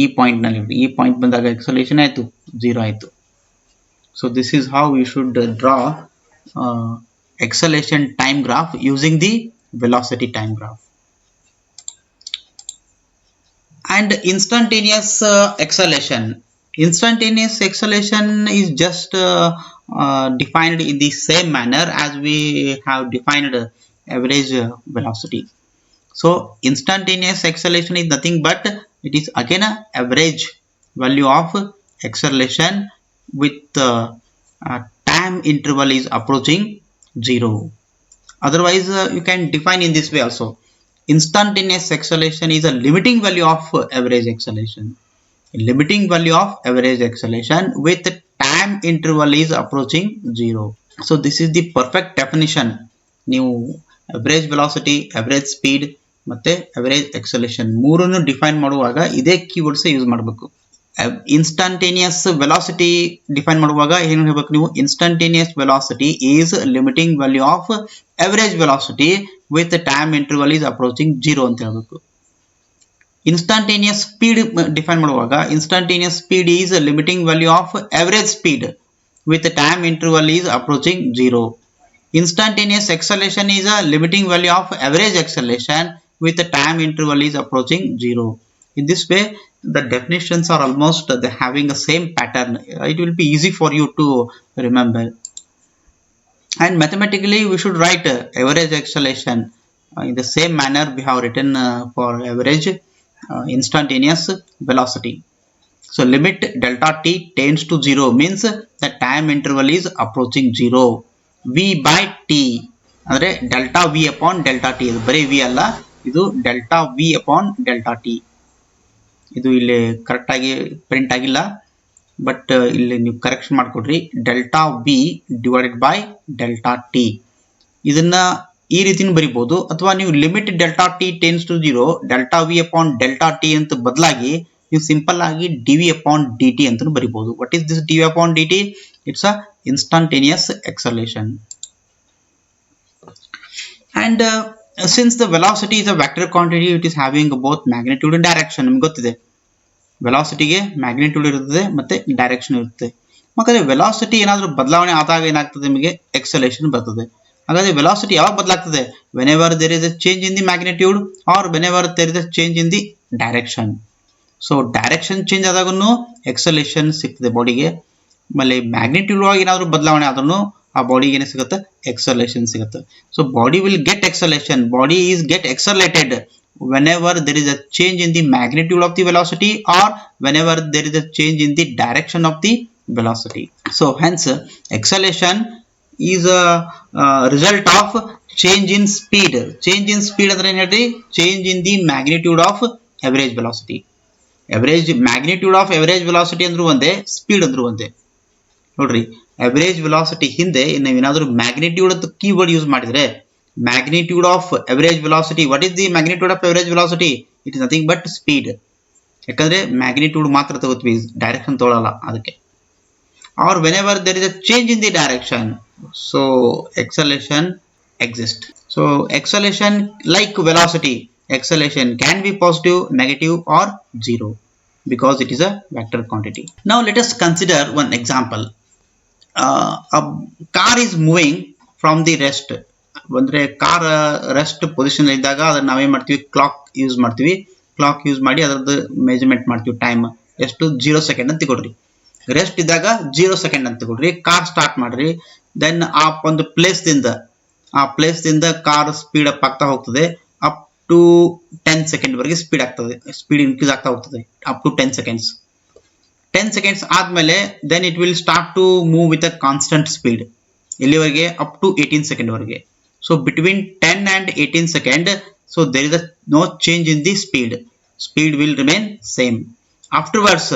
ಈ ಪಾಯಿಂಟ್ ನಲ್ಲಿ, ಈ ಪಾಯಿಂಟ್ ಬಂದಾಗ ಎಕ್ಸಲೇಷನ್ ಆಯ್ತು 0 ಆಯ್ತು. So this is how you should draw acceleration time graph using the velocity time graph. And instantaneous acceleration. Instantaneous acceleration is just defined in the same manner as we have defined average velocity. So instantaneous acceleration is nothing but it is again a average value of acceleration with time interval is approaching 0. Otherwise you can define in this way also. Instantaneous acceleration is a limiting value of average acceleration. Limiting value of average acceleration with time interval is approaching 0. So this is the perfect definition. ನೀವು average velocity, average speed ಮತ್ತೆ average acceleration ಮೂರನ್ನು define ಮಾಡುವಾಗ ಇದೇ keywords use ಮಾಡಬೇಕು. Instantaneous velocity define ಮಾಡುವಾಗ ಏನು ಹೇಳಬೇಕು ನೀವು, instantaneous velocity is limiting value of average velocity with time interval is approaching 0 ಅಂತ ಹೇಳಬೇಕು. ಇನ್ಸ್ಟಂಟೇನಿಯಸ್ ಸ್ಪೀಡ್ ಡಿಫೈನ್ ಮಾಡುವಾಗ instantaneous speed is limiting value of average speed with time interval is approaching 0. Instantaneous acceleration is a limiting value of average acceleration with the time interval is approaching 0. In this way, the definitions are almost having the same pattern. It will be easy for you to remember. And mathematically, we should write average acceleration in the same manner we have written for average instantaneous velocity. So limit delta t tends to 0 means the time interval is approaching 0. V by t ಅಂದರೆ delta V upon delta T, ಇದು ಬರೀ V ಅಲ್ಲ, ಇದು delta V upon delta T. ಇದು ಇಲ್ಲಿ ಕರೆಕ್ಟಾಗಿ print ಆಗಿಲ್ಲ, but ಇಲ್ಲಿ ನೀವು ಕರೆಕ್ಷನ್ ಮಾಡಿಕೊಡ್ರಿ. Delta V divided by delta T, ಇದನ್ನ ಈ ರೀತಿನೂ ಬರಿಬಹುದು, ಅಥವಾ ನೀವು limit delta T tends to 0 delta V upon delta T ಅಂತ ಬದಲಾಗಿ ನೀವು ಸಿಂಪಲ್ ಆಗಿ D V upon D T ಅಂತ ಬರಿಬಹುದು. What is this D V upon D T? It's a instantaneous acceleration. And since the velocity is a vector quantity, it is having both magnitude and direction. ನಿಮಗೆ ಗೊತ್ತಿದೆ ವೆಲಾಸಿಟಿಗೆ magnitude ಇರುತ್ತದೆ ಮತ್ತೆ direction ಇರುತ್ತೆ. ಹಾಗಾದ್ರೆ velocity ಏನಾದರೂ ಬದಲಾವಣೆ ಆದಾಗ ಏನಾಗ್ತದೆ, ನಿಮಗೆ ಎಕ್ಸಲೇಷನ್ ಬರ್ತದೆ. ಹಾಗಾದ್ರೆ ವೆಲಾಸಿಟಿ ಯಾವಾಗ ಬದಲಾಗ್ತದೆ? Whenever there is a change in the magnitude or whenever there is a change in the direction. So direction change ಆದಾಗೂ ಎಕ್ಸಲೇಷನ್ ಸಿಗ್ತದೆ ಬಾಡಿಗೆ. ಆಮೇಲೆ ಮ್ಯಾಗ್ನಿಟ್ಯೂಡ್ ಒಳಗೆ ಏನಾದರೂ ಬದಲಾವಣೆ ಆದ್ರೂ ಆ ಬಾಡಿಗೆ ಏನು ಸಿಗುತ್ತೆ? ಎಕ್ಸಲೇಷನ್ ಸಿಗುತ್ತೆ. So body will get acceleration, body is get accelerated whenever there is a change in the magnitude of the velocity or whenever there is a change in the direction of the velocity. So hence acceleration is a result of change in speed. Change in speed ಅಂದ್ರೆ ಏನು ಹೇಳ್ರಿ? Change in the magnitude of average velocity. Average magnitude of average velocity ಅಂದ್ರೂ ಒಂದೇ, speed ಅಂದ್ರೂ ಒಂದೇ. ನೋಡ್ರಿ, average velocity ಹಿಂದೆ ನಾವೇನಾದ್ರೂ ಮ್ಯಾಗ್ನಿಟ್ಯೂಡ್ ಅಂತ ಕೀವರ್ಡ್ ಯೂಸ್ ಮಾಡಿದ್ರೆ, magnitude of average velocity, what is the magnitude of average velocity? It is nothing but speed. ಯಾಕಂದ್ರೆ ಮ್ಯಾಗ್ನಿಟ್ಯೂಡ್ ಮಾತ್ರ ತಗೋತೀವಿ, ಡೈರೆಕ್ಷನ್ ತಗೊಳ್ಳಲ್ಲ ಅದಕ್ಕೆ. or whenever there is a change in the direction, so acceleration exists. So acceleration, like velocity, acceleration can be positive, negative or 0 because it is a vector quantity. Now let us consider one example. A car is moving from the rest. ಅಂದ್ರೆ car rest position ಇದ್ದಾಗ ಅದನ್ನ ನಾವೇನ್ ಮಾಡ್ತೀವಿ? Clock use ಮಾಡ್ತೀವಿ. Clock use ಮಾಡಿ ಅದರದ್ದು measurement ಮಾಡ್ತೀವಿ. Time ಎಷ್ಟು? 0 ಸೆಕೆಂಡ್ ಅಂತ ತಗೊಳ್ರಿ. ರೆಸ್ಟ್ ಇದ್ದಾಗ 0 ಸೆಕೆಂಡ್ ಅಂತ ತಗೊಳ್ರಿ. ಕಾರ್ ಸ್ಟಾರ್ಟ್ ಮಾಡ್ರಿ. ದೆನ್ ಆ ಒಂದು ಪ್ಲೇಸ್ ದಿಂದ ಕಾರ್ ಸ್ಪೀಡ್ ಅಪ್ ಆಗ್ತಾ ಹೋಗ್ತದೆ. ಅಪ್ ಟು 10 ಸೆಕೆಂಡ್ ವರೆಗೆ ಸ್ಪೀಡ್ ಆಗ್ತದೆ. ಸ್ಪೀಡ್ ಇನ್ಕ್ರೀಸ್ ಆಗ್ತಾ ಹೋಗ್ತದೆ ಅಪ್ ಟು 10 ಸೆಕೆಂಡ್ಸ್. 10 ಸೆಕೆಂಡ್ಸ್ ಆದ್ಮೇಲೆ then it will start to move with a constant speed. ಎಲ್ಲಿವರೆಗೆ? ಅಪ್ ಟು 18 ಸೆಕೆಂಡ್ ವರೆಗೆ. So between 10 and 18 second, so there is no change in the speed. Speed will remain same. Afterwards,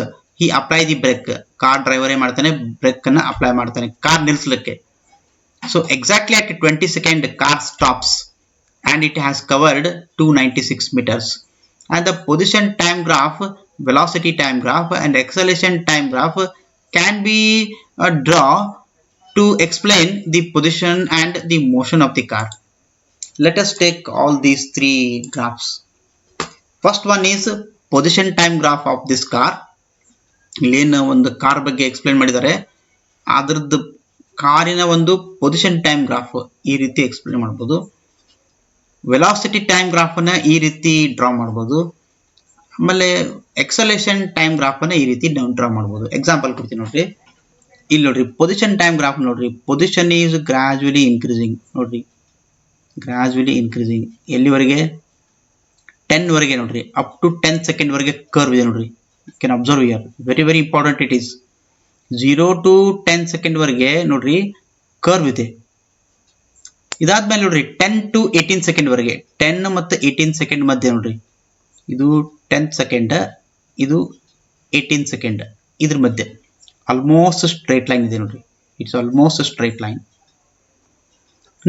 he apply the brake. Car driver ಮಾಡ್ತಾನೆ, break ಅನ್ನು apply ಮಾಡ್ತಾನೆ car ನಿಲ್ಲಿಸಲಿಕ್ಕೆ. So exactly at 20 second, car stops and it has covered 296 meters. And the position time graph, velocity time graph and acceleration time graph can be draw to explain the position and the motion of the car. Let us take all these three graphs. First one is position time graph of this car. ಇಲ್ಲೇನು ಒಂದು car ಬಗ್ಗೆ explain ಮಾಡಿದ್ದಾರೆ, ಅದರದ್ದು ಕಾರಿನ ಒಂದು position time graph ಈ ರೀತಿ explain ಮಾಡ್ಬೋದು. ವೆಲಾಸಿಟಿ ಟೈಮ್ ಗ್ರಾಫ್ ಅನ್ನ ಈ ರೀತಿ ಡ್ರಾ ಮಾಡ್ಬೋದು. ಆಮೇಲೆ ಎಕ್ಸಲೇಷನ್ ಟೈಮ್ ಗ್ರಾಫ್ ಅನ್ನ ಈ ರೀತಿ ಡ್ರಾ ಮಾಡ್ಬೋದು. ಎಕ್ಸಾಂಪಲ್ ಕೊಡ್ತೀನಿ ನೋಡ್ರಿ. ಇಲ್ಲಿ ನೋಡ್ರಿ, ಪೊಸಿಷನ್ ಟೈಮ್ ಗ್ರಾಫ್ ನೋಡ್ರಿ. Position is gradually increasing. ನೋಡ್ರಿ, ಗ್ರಾಜುವಲಿ ಇನ್ಕ್ರೀಸಿಂಗ್. ಎಲ್ಲಿವರೆಗೆ? 10 ವರೆಗೆ ನೋಡ್ರಿ. ಅಪ್ ಟು 10 ಸೆಕೆಂಡ್ ವರೆಗೆ ಕರ್ವ್ ಇದೆ ನೋಡ್ರಿ. You can observe here. Very very important it is. 0 to 10 second ವರೆಗೆ ನೋಡ್ರಿ ಕರ್ವ್ ಇದೆ. ಇದಾದ್ಮೇಲೆ ನೋಡ್ರಿ 10 to 18 ಸೆಕೆಂಡ್ ವರೆಗೆ, 10 ಮತ್ತು 18 ಸೆಕೆಂಡ್ ಮಧ್ಯೆ ನೋಡ್ರಿ, ಇದು 10 ಸೆಕೆಂಡ್, ಇದು 18 ಸೆಕೆಂಡ್, ಇದ್ರ ಮಧ್ಯೆ ಆಲ್ಮೋಸ್ಟ್ ಸ್ಟ್ರೈಟ್ ಲೈನ್ ಇದೆ ನೋಡ್ರಿ. It's almost straight line.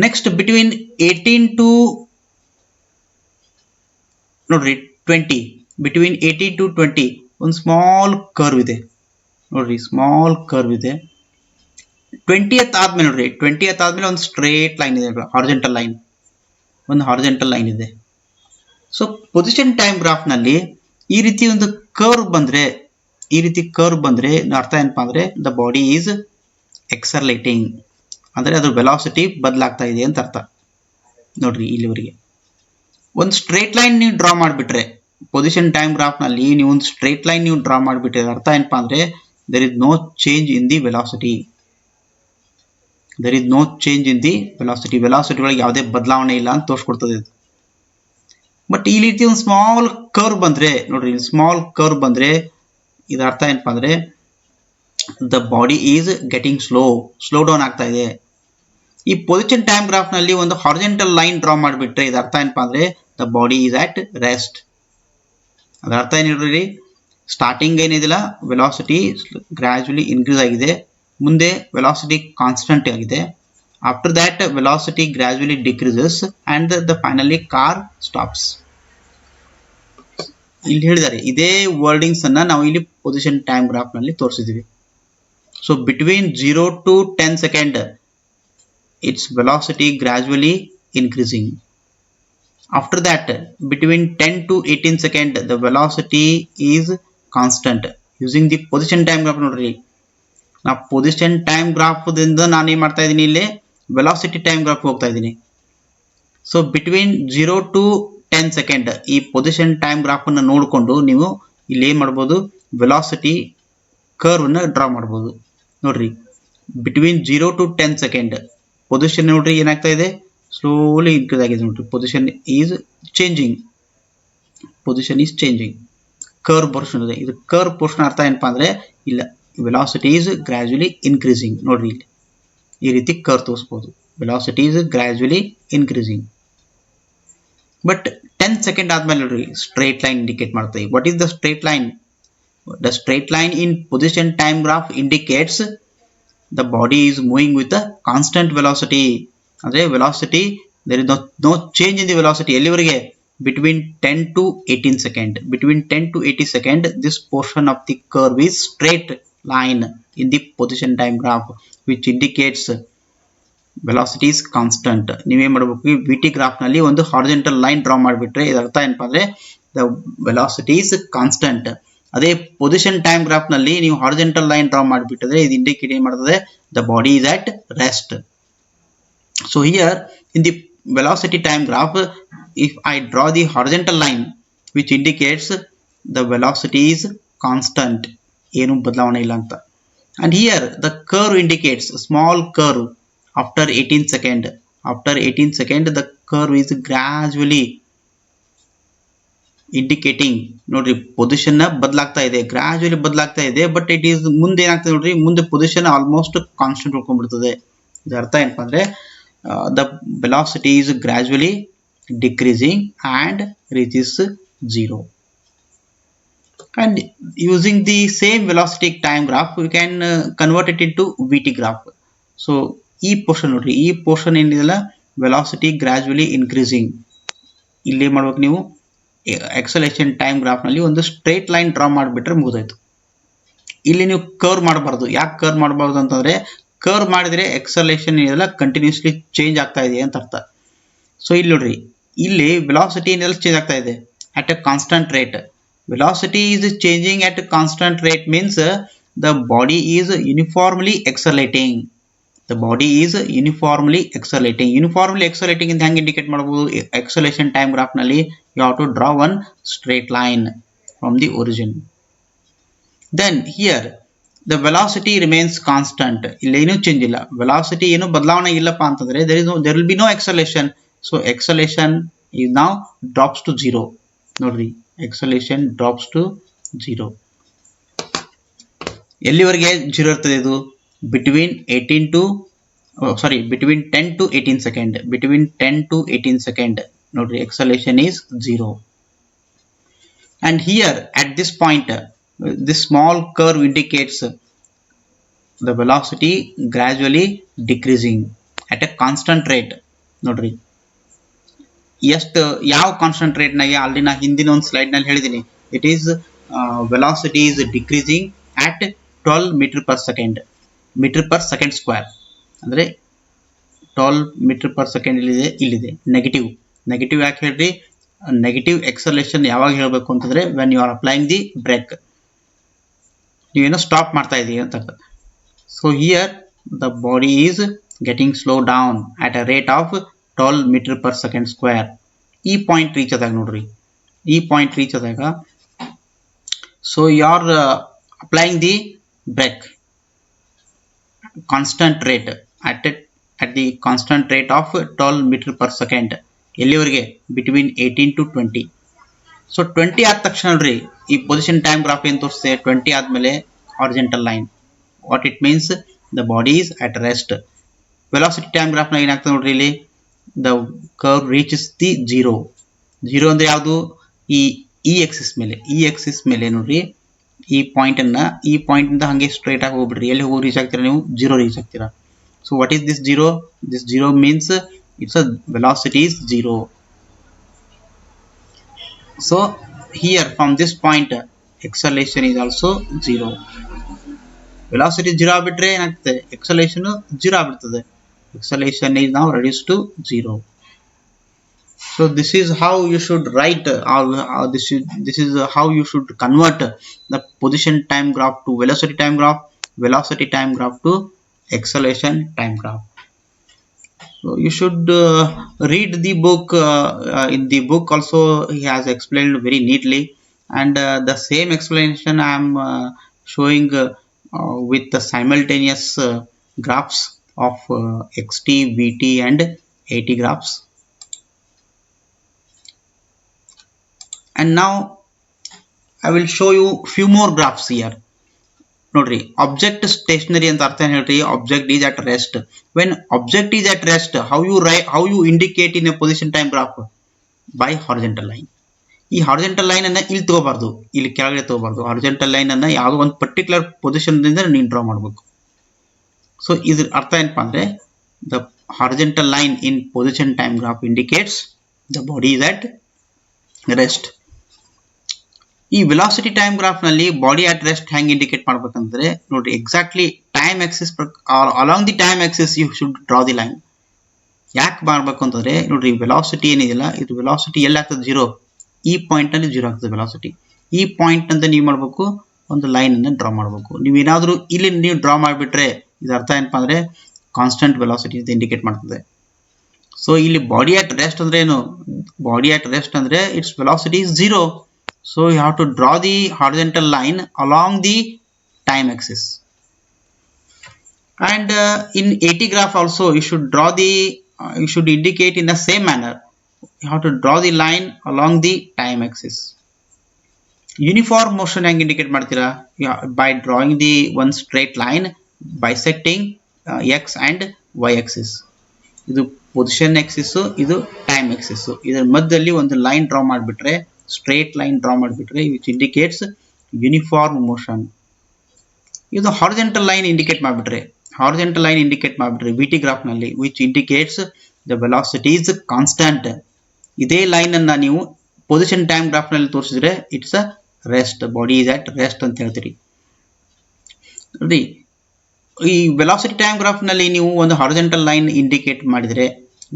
Next between 18 to ನೋಡ್ರಿ 20, ಬಿಟ್ವೀನ್ 18 to 20 ಒಂದು ಸ್ಮಾಲ್ ಕರ್ವ್ ಇದೆ ನೋಡ್ರಿ, ಸ್ಮಾಲ್ ಕರ್ವ್ ಇದೆ. 20th ಆದ್ಮೇಲೆ ನೋಡ್ರಿ, 20th ಆದ್ಮೇಲೆ ಒಂದು ಸ್ಟ್ರೇಟ್ ಲೈನ್ ಇದೆ, ಹಾರಿಜೆಂಟಲ್ ಲೈನ್, ಒಂದು ಹಾರಿಜೆಂಟಲ್ ಲೈನ್ ಇದೆ. ಸೊ ಪೊಸಿಷನ್ ಟೈಮ್ ಗ್ರಾಫ್ ನಲ್ಲಿ ಈ ರೀತಿ ಒಂದು ಕರ್ವ್ ಬಂದ್ರೆ, ಈ ರೀತಿ ಕರ್ವ್ ಬಂದ್ರೆ ಅರ್ಥ ಏನಪ್ಪಾ ಅಂದ್ರೆ ದ ಬಾಡಿ ಈಸ್ ಎಕ್ಸರ್ಲೇಟಿಂಗ್, ಅಂದ್ರೆ ಅದ್ರ ವೆಲಾಸಿಟಿ ಬದಲಾಗ್ತಾ ಇದೆ ಅಂತ ಅರ್ಥ. ನೋಡ್ರಿ ಇಲ್ಲಿವರೆಗೆ ಒಂದು ಸ್ಟ್ರೇಟ್ ಲೈನ್ ನೀವು ಡ್ರಾ ಮಾಡಿಬಿಟ್ರೆ, ಪೊಸಿಷನ್ ಟೈಮ್ ಗ್ರಾಫ್ ನಲ್ಲಿ ನೀವು ಒಂದು ಸ್ಟ್ರೇಟ್ ಲೈನ್ ನೀವು ಡ್ರಾ ಮಾಡಿಬಿಟ್ರೆ ಅರ್ಥ ಏನಪ್ಪಾ ಅಂದ್ರೆ there is no change in the velocity, there is no change in the velocity, velocity ಒಳಗೆ ಯಾವುದೇ ಬದಲಾವಣೆ ಇಲ್ಲ ಅಂತ ತೋರಿಸ್ಕೊಡ್ತದೆ ಇದು. ಬಟ್ ಈ ರೀತಿ ಒಂದು ಸ್ಮಾಲ್ ಕರ್ವ್ ಬಂದ್ರೆ ನೋಡ್ರಿ, ಸ್ಮಾಲ್ ಕರ್ವ್ ಬಂದ್ರೆ ಇದರ ಅರ್ಥ ಏನಪ್ಪಾ ಅಂದ್ರೆ the body is getting slow down ಆಗ್ತಾ ಇದೆ. ಈ ಪೊಸಿಷನ್ ಟೈಮ್ ಗ್ರಾಫ್ ನಲ್ಲಿ ಒಂದು ಹಾರಿಜೆಂಟಲ್ ಲೈನ್ ಡ್ರಾ ಮಾಡಿಬಿಟ್ರೆ ಇದರ ಅರ್ಥ ಏನಪ್ಪಾ ಅಂದ್ರೆ the body is at rest. ಅದರ ಅರ್ಥ ಏನು ಹೇಳ್ರಿ, ಸ್ಟಾರ್ಟಿಂಗ್ ಏನಿದಿಲ್ಲ ವೆಲಾಸಿಟಿ ಗ್ರಾಜುವಲಿ ಇನ್ಕ್ರೀಸ್ ಆಗಿದೆ, ಮುಂದೆ ವೆಲಾಸಿಟಿ ಕಾನ್ಸ್ಟಂಟ್ ಆಗಿದೆ, after that velocity gradually decreases and the finally car stops. ಇಲ್ಲಿ ಹೇಳಿದ್ದಾರೆ ಇದೇ ವರ್ಡಿಂಗ್ಸ್ ಅನ್ನ ನಾವು ಇಲ್ಲಿ ಪೊಸಿಷನ್ ಟೈಮ್ ಗ್ರಾಫ್ ನಲ್ಲಿ ತೋರಿಸಿದ್ವಿ. So between 0 to 10 second its velocity gradually increasing. After that, between 10 to 18 second, the velocity is constant. Using the position time graph ನೋಡ್ರಿ, ನಾ ಪೊಸಿಷನ್ ಟೈಮ್ ಗ್ರಾಫ್ ದಿಂದ ನಾನು ಏನು ಮಾಡ್ತಾ ಇದ್ದೀನಿ, ಇಲ್ಲಿ ವೆಲಾಸಿಟಿ ಟೈಮ್ ಗ್ರಾಫ್ ಹೋಗ್ತಾ ಇದ್ದೀನಿ. ಸೊ ಬಿಟ್ವೀನ್ 0 to 10 ಸೆಕೆಂಡ್ ಈ ಪೊಸಿಷನ್ ಟೈಮ್ ಗ್ರಾಫ್ ಅನ್ನು ನೋಡಿಕೊಂಡು ನೀವು ಇಲ್ಲಿ ಏನು ಮಾಡ್ಬೋದು, ವೆಲಾಸಿಟಿ ಕರ್ವ್ ಅನ್ನು ಡ್ರಾ ಮಾಡ್ಬೋದು. ನೋಡ್ರಿ ಬಿಟ್ವೀನ್ 0 to 10 ಸೆಕೆಂಡ್ ಪೊಸಿಷನ್ ನೋಡ್ರಿ ಏನಾಗ್ತಾ ಇದೆ, ಸ್ಲೋಲಿ ಇನ್ಕ್ರೀಸ್ ಆಗಿದೆ ನೋಡ್ರಿ, position is changing, position is changing. Curve portion ಇದೆ, ಇದು ಕರ್ವ್ ಪೋರ್ಷನ್ ಅರ್ಥ ಏನಪ್ಪಾ ಅಂದ್ರೆ ಇಲ್ಲ ವೆಲಾಸಿಟಿ ಈಸ್ ಗ್ರಾಜುವಲಿ ಇನ್ಕ್ರೀಸಿಂಗ್. ನೋಡ್ರಿ ಇಲ್ಲಿ ಈ ರೀತಿ ಕರ್ವ್ ತೋರಿಸ್ಬೋದು, velocity is gradually increasing. But 10 second ಆದ್ಮೇಲೆ ನೋಡ್ರಿ ಸ್ಟ್ರೇಟ್ ಲೈನ್ ಇಂಡಿಕೇಟ್ ಮಾಡ್ತೀವಿ. What is the straight line? The straight line in position time graph indicates the body is moving with a constant velocity. ಅಂದ್ರೆ velocity there is no change in the velocity ಎಲ್ಲಿವರೆಗೆ, between 10 to 18 second. Between 10 to 80 second this portion of the curve is straight line in the position time graph which indicates velocity is constant. ನೀವೇನ್ ಮಾಡಬೇಕು, VT graph ನಲ್ಲಿ ಒಂದು horizontal line draw ಮಾಡಿಬಿಟ್ರೆ ಇದರ ಅರ್ಥ ಏನಪ್ಪಾ ಅಂದ್ರೆ the velocity is constant. ಅದೇ ಪೊಸಿಷನ್ ಟೈಮ್ ಗ್ರಾಫ್ ನಲ್ಲಿ ನೀವು ಹಾರಿಜೆಂಟಲ್ ಲೈನ್ ಡ್ರಾ ಮಾಡಿಬಿಟ್ಟಿದ್ರೆ ಇದು ಇಂಡಿಕೇಟ್ ಏನು ಮಾಡ್ತದೆ, the body is at rest. So here in the velocity time graph if I draw the horizontal line which indicates the velocity is constant, ಏನು ಬದಲಾವಣೆ ಇಲ್ಲ ಅಂತ. And here the curve indicates small curve after 18 second. After 18 second the curve is gradually indicating. ನೋಡ್ರಿ position ಬದಲಾಗ್ತಾ ಇದೆ, gradually ಬದಲಾಗ್ತಾ ಇದೆ, but it is ಮುಂದೆ ಏನಾಗ್ತದೆ ನೋಡ್ರಿ, ಮುಂದೆ ಪೊಸಿಷನ್ ಆಲ್ಮೋಸ್ಟ್ ಕಾನ್ಸ್ಟೆಂಟ್ ಉಳ್ಕೊಂಡ್ಬಿಡ್ತದೆ. ಇದರ ಅರ್ಥ ಏನಪ್ಪಾ ಅಂದ್ರೆ the velocity is gradually decreasing and reaches 0. And using the same velocity time graph we can convert it into VT graph. So ಈ ಪೋರ್ಷನ್ ನೋಡ್ರಿ, ಈ ಪೋರ್ಷನ್ ಏನಿದೆಲ್ಲ ವೆಲಾಸಿಟಿ ಗ್ರಾಜುವಲಿ ಇನ್ಕ್ರೀಸಿಂಗ್, ಇಲ್ಲಿ ಮಾಡ್ಬೇಕು ನೀವು ಎಕ್ಸಲೇಷನ್ ಟೈಮ್ ಗ್ರಾಫ್ ನಲ್ಲಿ ಒಂದು ಸ್ಟ್ರೇಟ್ ಲೈನ್ ಡ್ರಾ ಮಾಡಿಬಿಟ್ರೆ ಮುಗಿದೋಯ್ತು. ಇಲ್ಲಿ ನೀವು ಕರ್ವ್ ಮಾಡಬಾರ್ದು. ಯಾಕೆ ಕರ್ವ್ ಮಾಡಬಾರ್ದು ಅಂತಂದ್ರೆ ಕರ್ವ್ ಮಾಡಿದ್ರೆ ಎಕ್ಸಲೇಷನ್ ಇದೆಲ್ಲ ಕಂಟಿನ್ಯೂಸ್ಲಿ ಚೇಂಜ್ ಆಗ್ತಾ ಇದೆ ಅಂತ ಅರ್ಥ. ಸೊ ಇಲ್ಲಿ ನೋಡ್ರಿ, ಇಲ್ಲಿ ವೆಲಾಸಿಟಿ ಏನೆಲ್ಲ ಚೇಂಜ್ ಆಗ್ತಾ ಇದೆ at a constant rate. Velocity is changing at a constant rate means the body is uniformly accelerating. The body is uniformly accelerating. Uniformly accelerating in ಹೆಂಗೆ ಇಂಡಿಕೇಟ್ ಮಾಡಬಹುದು, ಎಕ್ಸಲೇಷನ್ ಟೈಮ್ ಗ್ರಾಫ್ ನಲ್ಲಿ you have to draw one straight line from the origin. Then here the velocity remains constant. ಇಲ್ಲಿ ಏನು change ಇಲ್ಲ, velocity ಏನು ಬದಲಾವಣೆ ಇಲ್ಲಪ್ಪ ಅಂತಂದ್ರೆ there will be no acceleration. So acceleration is now drops to 0. ನೋಡ್ರಿ acceleration drops to 0. ಎಲ್ಲಿವರೆಗೆ 0 ಇರ್ತದೆ ಇದು, between 10 to 18 second. Between 10 to 18 second ನೋಡ್ರಿ acceleration is 0. And here at this point this small curve indicates the velocity gradually decreasing at a constant rate. ನೋಡ್ರಿ ಎಷ್ಟು ಯಾವ constant rate ನಾಗೆ already ನಾ ಹಿಂದಿನ ಒಂದು ಸ್ಲೈಡ್ ನಲ್ಲಿ ಹೇಳಿದೀನಿ, it is velocity is decreasing at 12 meter per second, meter per second square. ಅಂದರೆ 12 meter per second ಇಲ್ಲಿದೆ ನೆಗೆಟಿವ್ ಯಾಕೆ ಹೇಳ್ರಿ, ನೆಗೆಟಿವ್ ಎಕ್ಸಲೇಷನ್ ಯಾವಾಗ ಹೇಳಬೇಕು ಅಂತಂದ್ರೆ when you are applying the brake, ನೀವೇನೋ ಸ್ಟಾಪ್ ಮಾಡ್ತಾ ಇದೀವಿ ಅಂತ. So here the body is getting slow down at a rate of 12 meter per second square. ಈ ಪಾಯಿಂಟ್ ರೀಚ್ ಆದಾಗ ನೋಡ್ರಿ, ಈ ಪಾಯಿಂಟ್ ರೀಚ್ ಆದಾಗ so you are applying the brake constant rate at the constant rate of 12 meter per second. ಎಲ್ಲಿವರೆಗೆ? Between 18 to 20. So 20 ಆದ ತಕ್ಷಣ ನೋಡ್ರಿ ಈ ಪೊಸಿಷನ್ ಟೈಮ್ ಗ್ರಾಫ್ ಏನು ತೋರಿಸ್ತದೆ, 20 ಆದ್ಮೇಲೆ horizontal line. What it means the body is at rest. Velocity time ಗ್ರಾಫ್ನಾಗ ಏನಾಗ್ತದೆ ನೋಡ್ರಿ, ಇಲ್ಲಿ the curve reaches the zero ಅಂದ್ರೆ ಯಾವುದು, ಈ ಎಕ್ಸಿಸ್ ಮೇಲೆ ನೋಡ್ರಿ ಈ ಪಾಯಿಂಟಿಂದ ಹಾಗೆ ಸ್ಟ್ರೈಟ್ ಆಗಿ ಹೋಗ್ಬಿಡ್ರಿ. ಎಲ್ಲಿ ಹೋಗಿ ರೀಚ್ ಆಗ್ತೀರಾ ನೀವು? ಜೀರೋ ರೀಚ್ ಆಗ್ತೀರಾ. So what is this zero? This zero means it's a velocity is zero. So here from this point acceleration is also zero. Velocity zero ಆಗ್ಬಿಟ್ರೆ ಏನಾಗ್ತದೆ, acceleration zero ಆಗ್ಬಿಡ್ತದೆ. Acceleration is now reduced to zero. So this is how you should write, or this is how you should convert the position time graph to velocity time graph, velocity time graph to acceleration time graph. So you should read the book. In the book also he has explained very neatly, and the same explanation I am showing with the simultaneous graphs of xt, vt and at graphs. And now I will show you few more graphs here. ನೋಡ್ರಿ, object stationary ಅಂತ ಅರ್ಥ ಏನ್ ಹೇಳ್ರಿ, object is at rest. When object is at rest, how you indicate in a position time graph? By horizontal line. ಈ horizontal line ಅನ್ನ ಇಲ್ಲಿ ತಗೋಬಾರ್ದು, ಇಲ್ಲಿ ಕೆಳಗಡೆ ತಗೋಬಾರ್ದು. ಹಾರಿಜಾಂಟಲ್ ಲೈನ್ ಅನ್ನ ಯಾವುದೋ ಒಂದು ಪರ್ಟಿಕ್ಯುಲರ್ ಪೊಸಿಷನ್ ದಿಂದ ನೀವು ಡ್ರಾ ಮಾಡಬೇಕು. ಸೊ ಇದ್ರ ಅರ್ಥ ಏನಪ್ಪಾ ಅಂದ್ರೆ, the horizontal line in position time graph indicates the body is at rest. ಈ ವೆಲಾಸಿಟಿ ಟೈಮ್ ಗ್ರಾಫ್ ನಲ್ಲಿ ಬಾಡಿ ಅಟ್ ರೆಸ್ಟ್ ಹೆಂಗ್ ಇಂಡಿಕೇಟ್ ಮಾಡ್ಬೇಕಂದ್ರೆ ನೋಡ್ರಿ, exactly time axis along the time axis you should draw the line. ಯಾಕೆ ಮಾಡ್ಬೇಕು ಅಂತಂದ್ರೆ ನೋಡ್ರಿ, velocity ಏನಿದೆಯಲ್ಲ ಇದು ವೆಲಾಸಿಟಿ ಎಲ್ಲಿ ಆಗ್ತದೆ, ಜೀರೋ. ಈ ಪಾಯಿಂಟ್ ನಲ್ಲಿ ಜೀರೋ ಆಗ್ತದೆ ವೆಲಾಸಿಟಿ. ಈ ಪಾಯಿಂಟ್ ಅಂತ ನೀವು ಮಾಡ್ಬೇಕು, ಒಂದು ಲೈನ್ ಅನ್ನ ಡ್ರಾ ಮಾಡಬೇಕು. ನೀವೇನಾದ್ರೂ ಇಲ್ಲಿ ನೀವು ಡ್ರಾ ಮಾಡಿಬಿಟ್ರೆ ಇದರ ಅರ್ಥ ಏನಪ್ಪಾ ಅಂದ್ರೆ ಕಾನ್ಸ್ಟೆಂಟ್ ವೆಲಾಸಿಟಿ ಅಂತ ಇಂಡಿಕೇಟ್ ಮಾಡ್ತದೆ. ಸೊ ಇಲ್ಲಿ ಬಾಡಿ ಅಟ್ ರೆಸ್ಟ್ ಅಂದ್ರೆ ಏನು, ಬಾಡಿ ಅಟ್ ರೆಸ್ಟ್ ಅಂದ್ರೆ it's velocity is zero. So you have to draw the horizontal line along the time axis. And in AT graph also you should draw you should indicate in the same manner. You have to draw the line along the time axis. Uniform motion hang indicate ಮಾಡ್ತೀರಾ, by drawing the one straight line bisecting x and y axis. ಇದು position axis, ಇದು time axis. ಇದರ ಮಧ್ಯದಲ್ಲಿ ಒಂದು line draw ಮಾಡಿಬಿಟ್ರೆ, straight line draw ಮಾಡಿಬಿಟ್ರೆ which indicates uniform motion. ಇದು horizontal line indicate ಮಾಡಿಬಿಟ್ರೆ ವಿಟಿ ಗ್ರಾಫ್ ನಲ್ಲಿ which indicates the velocity is constant. ಇದೇ ಲೈನ್ ಅನ್ನ ನೀವು ಪೊಸಿಷನ್ ಟೈಮ್ ಗ್ರಾಫ್ ನಲ್ಲಿ ತೋರಿಸಿದ್ರೆ it's a rest, body is at rest ಅಂತ ಹೇಳ್ತೀರಿ. ನೋಡಿ, ಈ ವೆಲಾಸಿಟಿ ಟೈಮ್ ಗ್ರಾಫ್ ನಲ್ಲಿ ನೀವು ಒಂದು ಹಾರಿಜಾಂಟಲ್ ಲೈನ್ ಇಂಡಿಕೇಟ್ ಮಾಡಿದ್ರೆ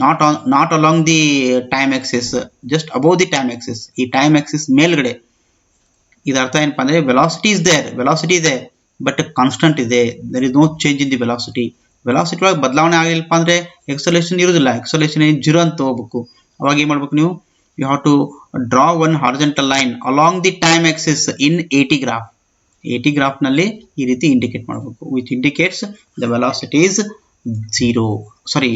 not along the time axis, just above the time axis. ಈ time axis ಮೇಲ್ಗಡೆ. ಇದರ ಅರ್ಥ ಏನಪ್ಪಾ ಅಂದ್ರೆ velocity is there but constant ಇದೆ, there is no change in the velocity. Velocity ಒಳಗೆ ಬದಲಾವಣೆ ಆಗಿಲ್ಲಪ್ಪ ಅಂದ್ರೆ ಎಕ್ಸಲೇಷನ್ ಇರುವುದಿಲ್ಲ, ಎಕ್ಸಲೇಷನ್ ಜೀರೋ ಅಂತ ಹೋಗ್ಬೇಕು. ಅವಾಗ ಏನ್ ಮಾಡ್ಬೇಕು ನೀವು, you have to draw one horizontal line along the time axis in AT graph. AT graph ನಲ್ಲಿ ಈ ರೀತಿ ಇಂಡಿಕೇಟ್ ಮಾಡಬೇಕು, which indicates the velocity is zero, sorry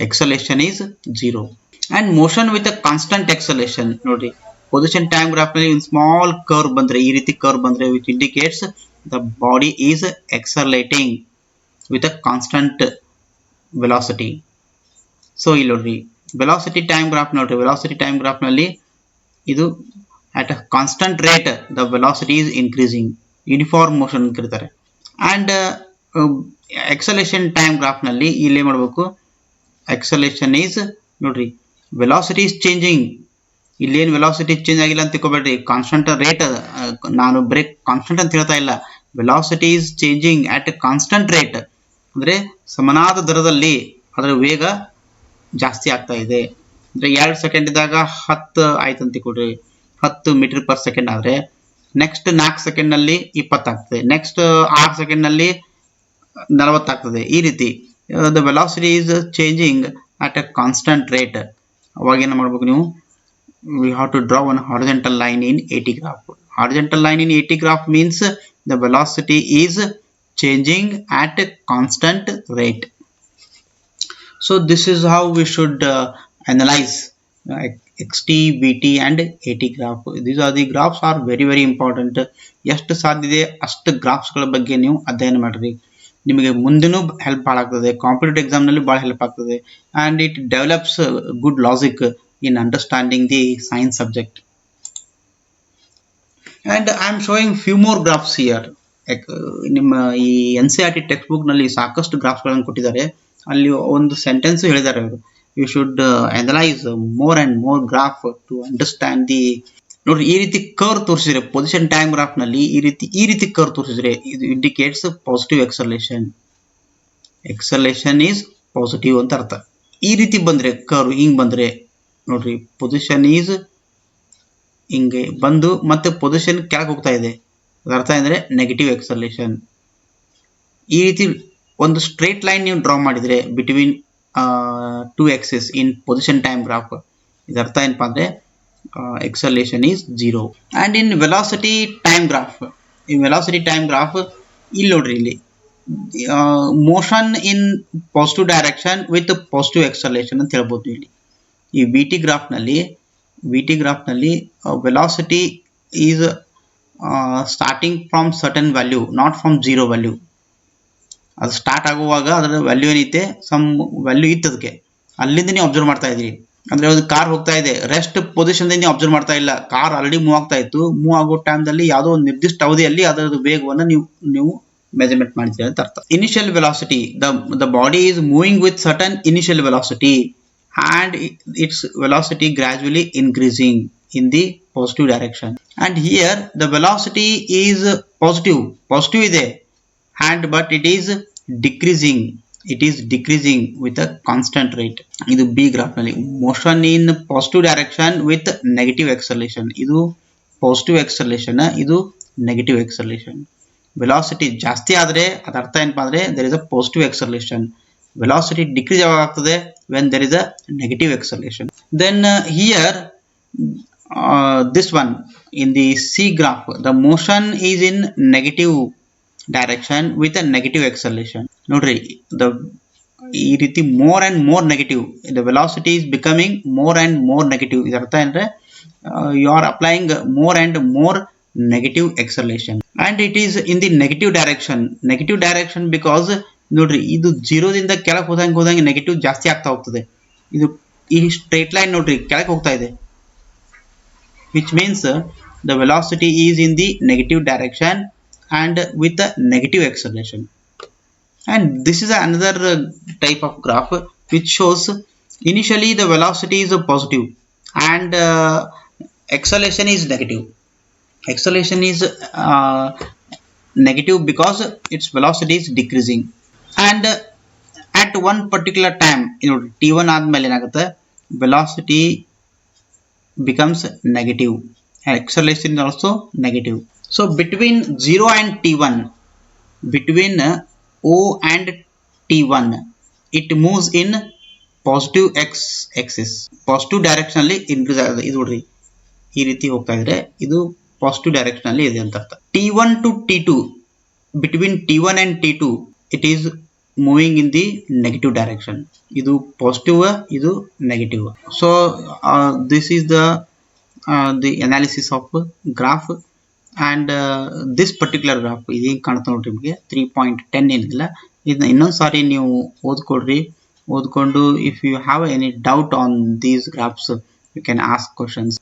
acceleration is zero. And motion with a constant acceleration, ನೋಡಿ position time graph ನಲ್ಲಿ ಒಂದು small curve ಬಂದ್ರೆ, ಈ ರೀತಿ curve ಬಂದ್ರೆ which indicates the body is accelerating with a constant velocity. So ಇಲ್ಲಿ ನೋಡ್ರಿ velocity time graph ನೋಡ್ರಿ, velocity time graph ನಲ್ಲಿ ಇದು at a constant rate the velocity is increasing, uniform motion ಅಂತ ಕರೀತಾರೆ. And acceleration time graph ನಲ್ಲಿ ಇಲ್ಲಿ ಮಾಡಬೇಕು, acceleration is ನೋಡ್ರಿ velocity is changing ಇಲ್ಲೇನು ವೆಲಾಸಿಟಿ ಚೇಂಜ್ ಆಗಿಲ್ಲ ಅಂತ ತಿಳ್ಕೊಬೇಡ್ರಿ, ಕಾನ್ಸ್ಟಂಟ್ ರೇಟ್. ನಾನು ಬ್ರೇಕ್ ಕಾನ್ಸ್ಟಂಟ್ ಅಂತ ಹೇಳ್ತಾ ಇಲ್ಲ, velocity is changing at constant rate, ಅಂದ್ರೆ ಸಮನಾದ ದರದಲ್ಲಿ ಅದರ ವೇಗ ಜಾಸ್ತಿ ಆಗ್ತಾ ಇದೆ. ಅಂದ್ರೆ 2 ಸೆಕೆಂಡ್ ಇದ್ದಾಗ 10 ಆಯ್ತು ಅಂತ ತಿಳ್ಕೊಡ್ರಿ, 10 ಮೀಟರ್ ಪರ್ ಸೆಕೆಂಡ್ ಆದ್ರೆ ನೆಕ್ಸ್ಟ್ 4 ಸೆಕೆಂಡ್ ನಲ್ಲಿ 20 ಆಗ್ತದೆ, ನೆಕ್ಸ್ಟ್ 6 ಸೆಕೆಂಡ್ ನಲ್ಲಿ 40 ಆಗ್ತದೆ. ಈ ರೀತಿ the velocity is changing at a constant rate. ಅವಾಗ ಏನು ಮಾಡ್ಬೇಕು ನೀವು, we have to draw one horizontal line in AT graph. Horizontal line in AT graph means the velocity is changing at a constant rate. So this is how we should analyze xt, vt and AT graph. These are the graphs are very important. ಎಷ್ಟು ಸಾಧ್ಯ ಇದೆ ಅಷ್ಟು graphs ಗಳ ಬಗ್ಗೆ ನೀವು ಅಧ್ಯಯನ ಮಾಡ್ರಿ, ನಿಮಗೆ ಮುಂದೆನೂ ಹೆಲ್ಪ್ ಆಗ್ತದೆ, ಕಾಂಪಿಟೇಟಿವ್ ಎಕ್ಸಾಮ್ ನಲ್ಲಿ ಬಹಳ ಹೆಲ್ಪ್ ಆಗ್ತದೆ. and it develops good logic in understanding the science subject. And I am showing few more graphs here. ನಿಮ್ಮ ಈ NCERT ಟೆಕ್ಸ್ಟ್ ಬುಕ್ ನಲ್ಲಿ ಸಾಕಷ್ಟು ಗ್ರಾಫ್ಸ್ ಗಳನ್ನು ಕೊಟ್ಟಿದ್ದಾರೆ. ಅಲ್ಲಿ ಒಂದು ಸೆಂಟೆನ್ಸ್ ಹೇಳಿದ್ದಾರೆ ಅವರು, you should analyse more and more graph to understand the. ನೋಡ್ರಿ, ಈ ರೀತಿ ಕರ್ವ್ ತೋರಿಸಿದ್ರೆ ಪೊಸಿಷನ್ ಟೈಮ್ ಗ್ರಾಫ್ ನಲ್ಲಿ ಈ ರೀತಿ ಕರ್ವ್ ತೋರಿಸಿದ್ರೆ ಇದು ಇಂಡಿಕೇಟ್ಸ್ ಪಾಸಿಟಿವ್ ಎಕ್ಸಲೇಷನ್. ಎಕ್ಸಲೇಷನ್ ಈಸ್ ಪಾಸಿಟಿವ್ ಅಂತ ಅರ್ಥ. ಈ ರೀತಿ ಬಂದ್ರೆ ಕರ್ವ್ ಹಿಂಗ್ ಬಂದ್ರೆ ನೋಡ್ರಿ, ಪೊಸಿಷನ್ ಈಸ್ ಹಿಂಗೆ ಬಂದು ಮತ್ತೆ ಪೊಸಿಷನ್ ಕೆಳಗೆ ಹೋಗ್ತಾ ಇದೆ, ಅದರ ಅರ್ಥ ಅಂದ್ರೆ ನೆಗೆಟಿವ್ ಎಕ್ಸಲೇಷನ್. ಈ ರೀತಿ ಒಂದು ಸ್ಟ್ರೇಟ್ ಲೈನ್ ನೀವು ಡ್ರಾ ಮಾಡಿದ್ರೆ ಬಿಟ್ವೀನ್ 2 axes ಇನ್ ಪೊಸಿಷನ್ ಟೈಮ್ ಗ್ರಾಫ್, ಇದರ ಅರ್ಥ ಏನಪ್ಪಾ ಅಂದ್ರೆ ಎಕ್ಸಲೇಷನ್ is 0. And in velocity time graph, ಈ ವೆಲಾಸಿಟಿ ಟೈಮ್ ಗ್ರಾಫ್ ಇಲ್ಲಿ ನೋಡ್ರಿ, ಇಲ್ಲಿ motion in positive direction with positive ಎಕ್ಸಲೇಷನ್ ಅಂತ ಹೇಳ್ಬೋದು. ಇಲ್ಲಿ ಈ ವಿಟಿ ಗ್ರಾಫ್ ನಲ್ಲಿ velocity is starting from certain value, not from 0 value. ಅದು ಸ್ಟಾರ್ಟ್ ಆಗುವಾಗ ಅದರ ವ್ಯಾಲ್ಯೂ ಏನೈತೆ, ಸಮ್ ವ್ಯಾಲ್ಯೂ ಇತ್ತು, ಅದಕ್ಕೆ ಅಲ್ಲಿಂದ ನೀವು ಅಬ್ಸರ್ವ್ ಮಾಡ್ತಾ ಇದ್ರಿ. ಅಂದ್ರೆ ಒಂದು ಕಾರ್ ಹೋಗ್ತಾ ಇದೆ, ರೆಸ್ಟ್ ಪೊಸಿಷನ್ ನೀವು ಅಬ್ಸರ್ವ್ ಮಾಡ್ತಾ ಇಲ್ಲ, ಕಾರ್ ಆಲ್ರೆಡಿ ಮೂವ್ ಆಗ್ತಾ ಇತ್ತು. ಮೂವ್ ಆಗೋ ಟೈಮ್ದಲ್ಲಿ ಯಾವುದೋ ಒಂದು ನಿರ್ದಿಷ್ಟ ಅವಧಿಯಲ್ಲಿ ಅದರ ವೇಗವನ್ನು ನೀವು ಮೆಜರ್ಮೆಂಟ್ ಮಾಡ್ತೀರಿ ಅಂತ ಅರ್ಥ. Initial velocity, the body is moving with certain initial velocity and its velocity gradually increasing in the positive direction. And here the velocity is positive ಇದೆ, and but it is decreasing with a constant rate. ಇದು B graph ನಲ್ಲಿ motion in positive direction with negative acceleration. ಇದು positive ಎಕ್ಸಲೇಷನ್, ಇದು negative ಎಕ್ಸಲೇಷನ್. Velocity ಜಾಸ್ತಿ ಆದ್ರೆ ಅದರ ಅರ್ಥ ಏನಪ್ಪಾ ಅಂದ್ರೆ there is a positive acceleration. Velocity decrease ಯಾವಾಗ ಆಗ್ತದೆ, when there is a negative acceleration. Then here this one in the C graph, the motion is in negative direction with a negative acceleration. ನೋಡ್ರಿ, ಈ ರೀತಿ more and more negative, the velocity is becoming more and more negative. ಇದರ ಅರ್ಥ ಅಂದ್ರೆ you are applying more and more negative acceleration, and it is in the negative direction because ನೋಡ್ರಿ, ಇದು 0 ದಿಂದ ಕೆಳಗೆ ಹೋದಂಗೆ ನೆಗೆಟಿವ್ ಜಾಸ್ತಿ ಆಗ್ತಾ ಹೋಗ್ತದೆ. ಇದು ಈ ಸ್ಟ್ರೇಟ್ ಲೈನ್ ನೋಡ್ರಿ ಕೆಳಗೆ ಹೋಗ್ತಾ ಇದೆ, which means the velocity is in the negative direction and with the negative acceleration. And this is another type of graph which shows initially the velocity is positive and acceleration is negative. Acceleration is negative because its velocity is decreasing. And at one particular time, t1 ಆದ್ಮೇಲೆ ಏನಾಗುತ್ತೆ, velocity becomes negative, acceleration is also negative. So between 0 and t1, between O and t1, it moves in positive x-axis, positive direction ಅಲ್ಲಿ increase ಆಗುತ್ತೆ. ಇದು ನೋಡ್ರಿ, ಈ ರೀತಿ ಹೋಗ್ತಾ ಇದ್ರೆ ಇದು ಪಾಸಿಟಿವ್ ಡೈರೆಕ್ಷನ್ ಅಲ್ಲಿ ಇದೆ ಅಂತ ಅರ್ಥ. t1 to t2, between t1 and t2, it is moving in the negative direction. ಇದು ಪಾಸಿಟಿವ್, ಇದು negative. So this is the analysis of graph. and this particular graph ಇದು ಹೆಂಗೆ ಕಾಣುತ್ತೆ ನೋಡ್ರಿ, ನಿಮಗೆ 3.10 ಏನಿಲ್ಲ, ಇದನ್ನ ಇನ್ನೊಂದು ಸಾರಿ ನೀವು ಓದ್ಕೊಂಡು if you have any doubt on these graphs you can ask questions.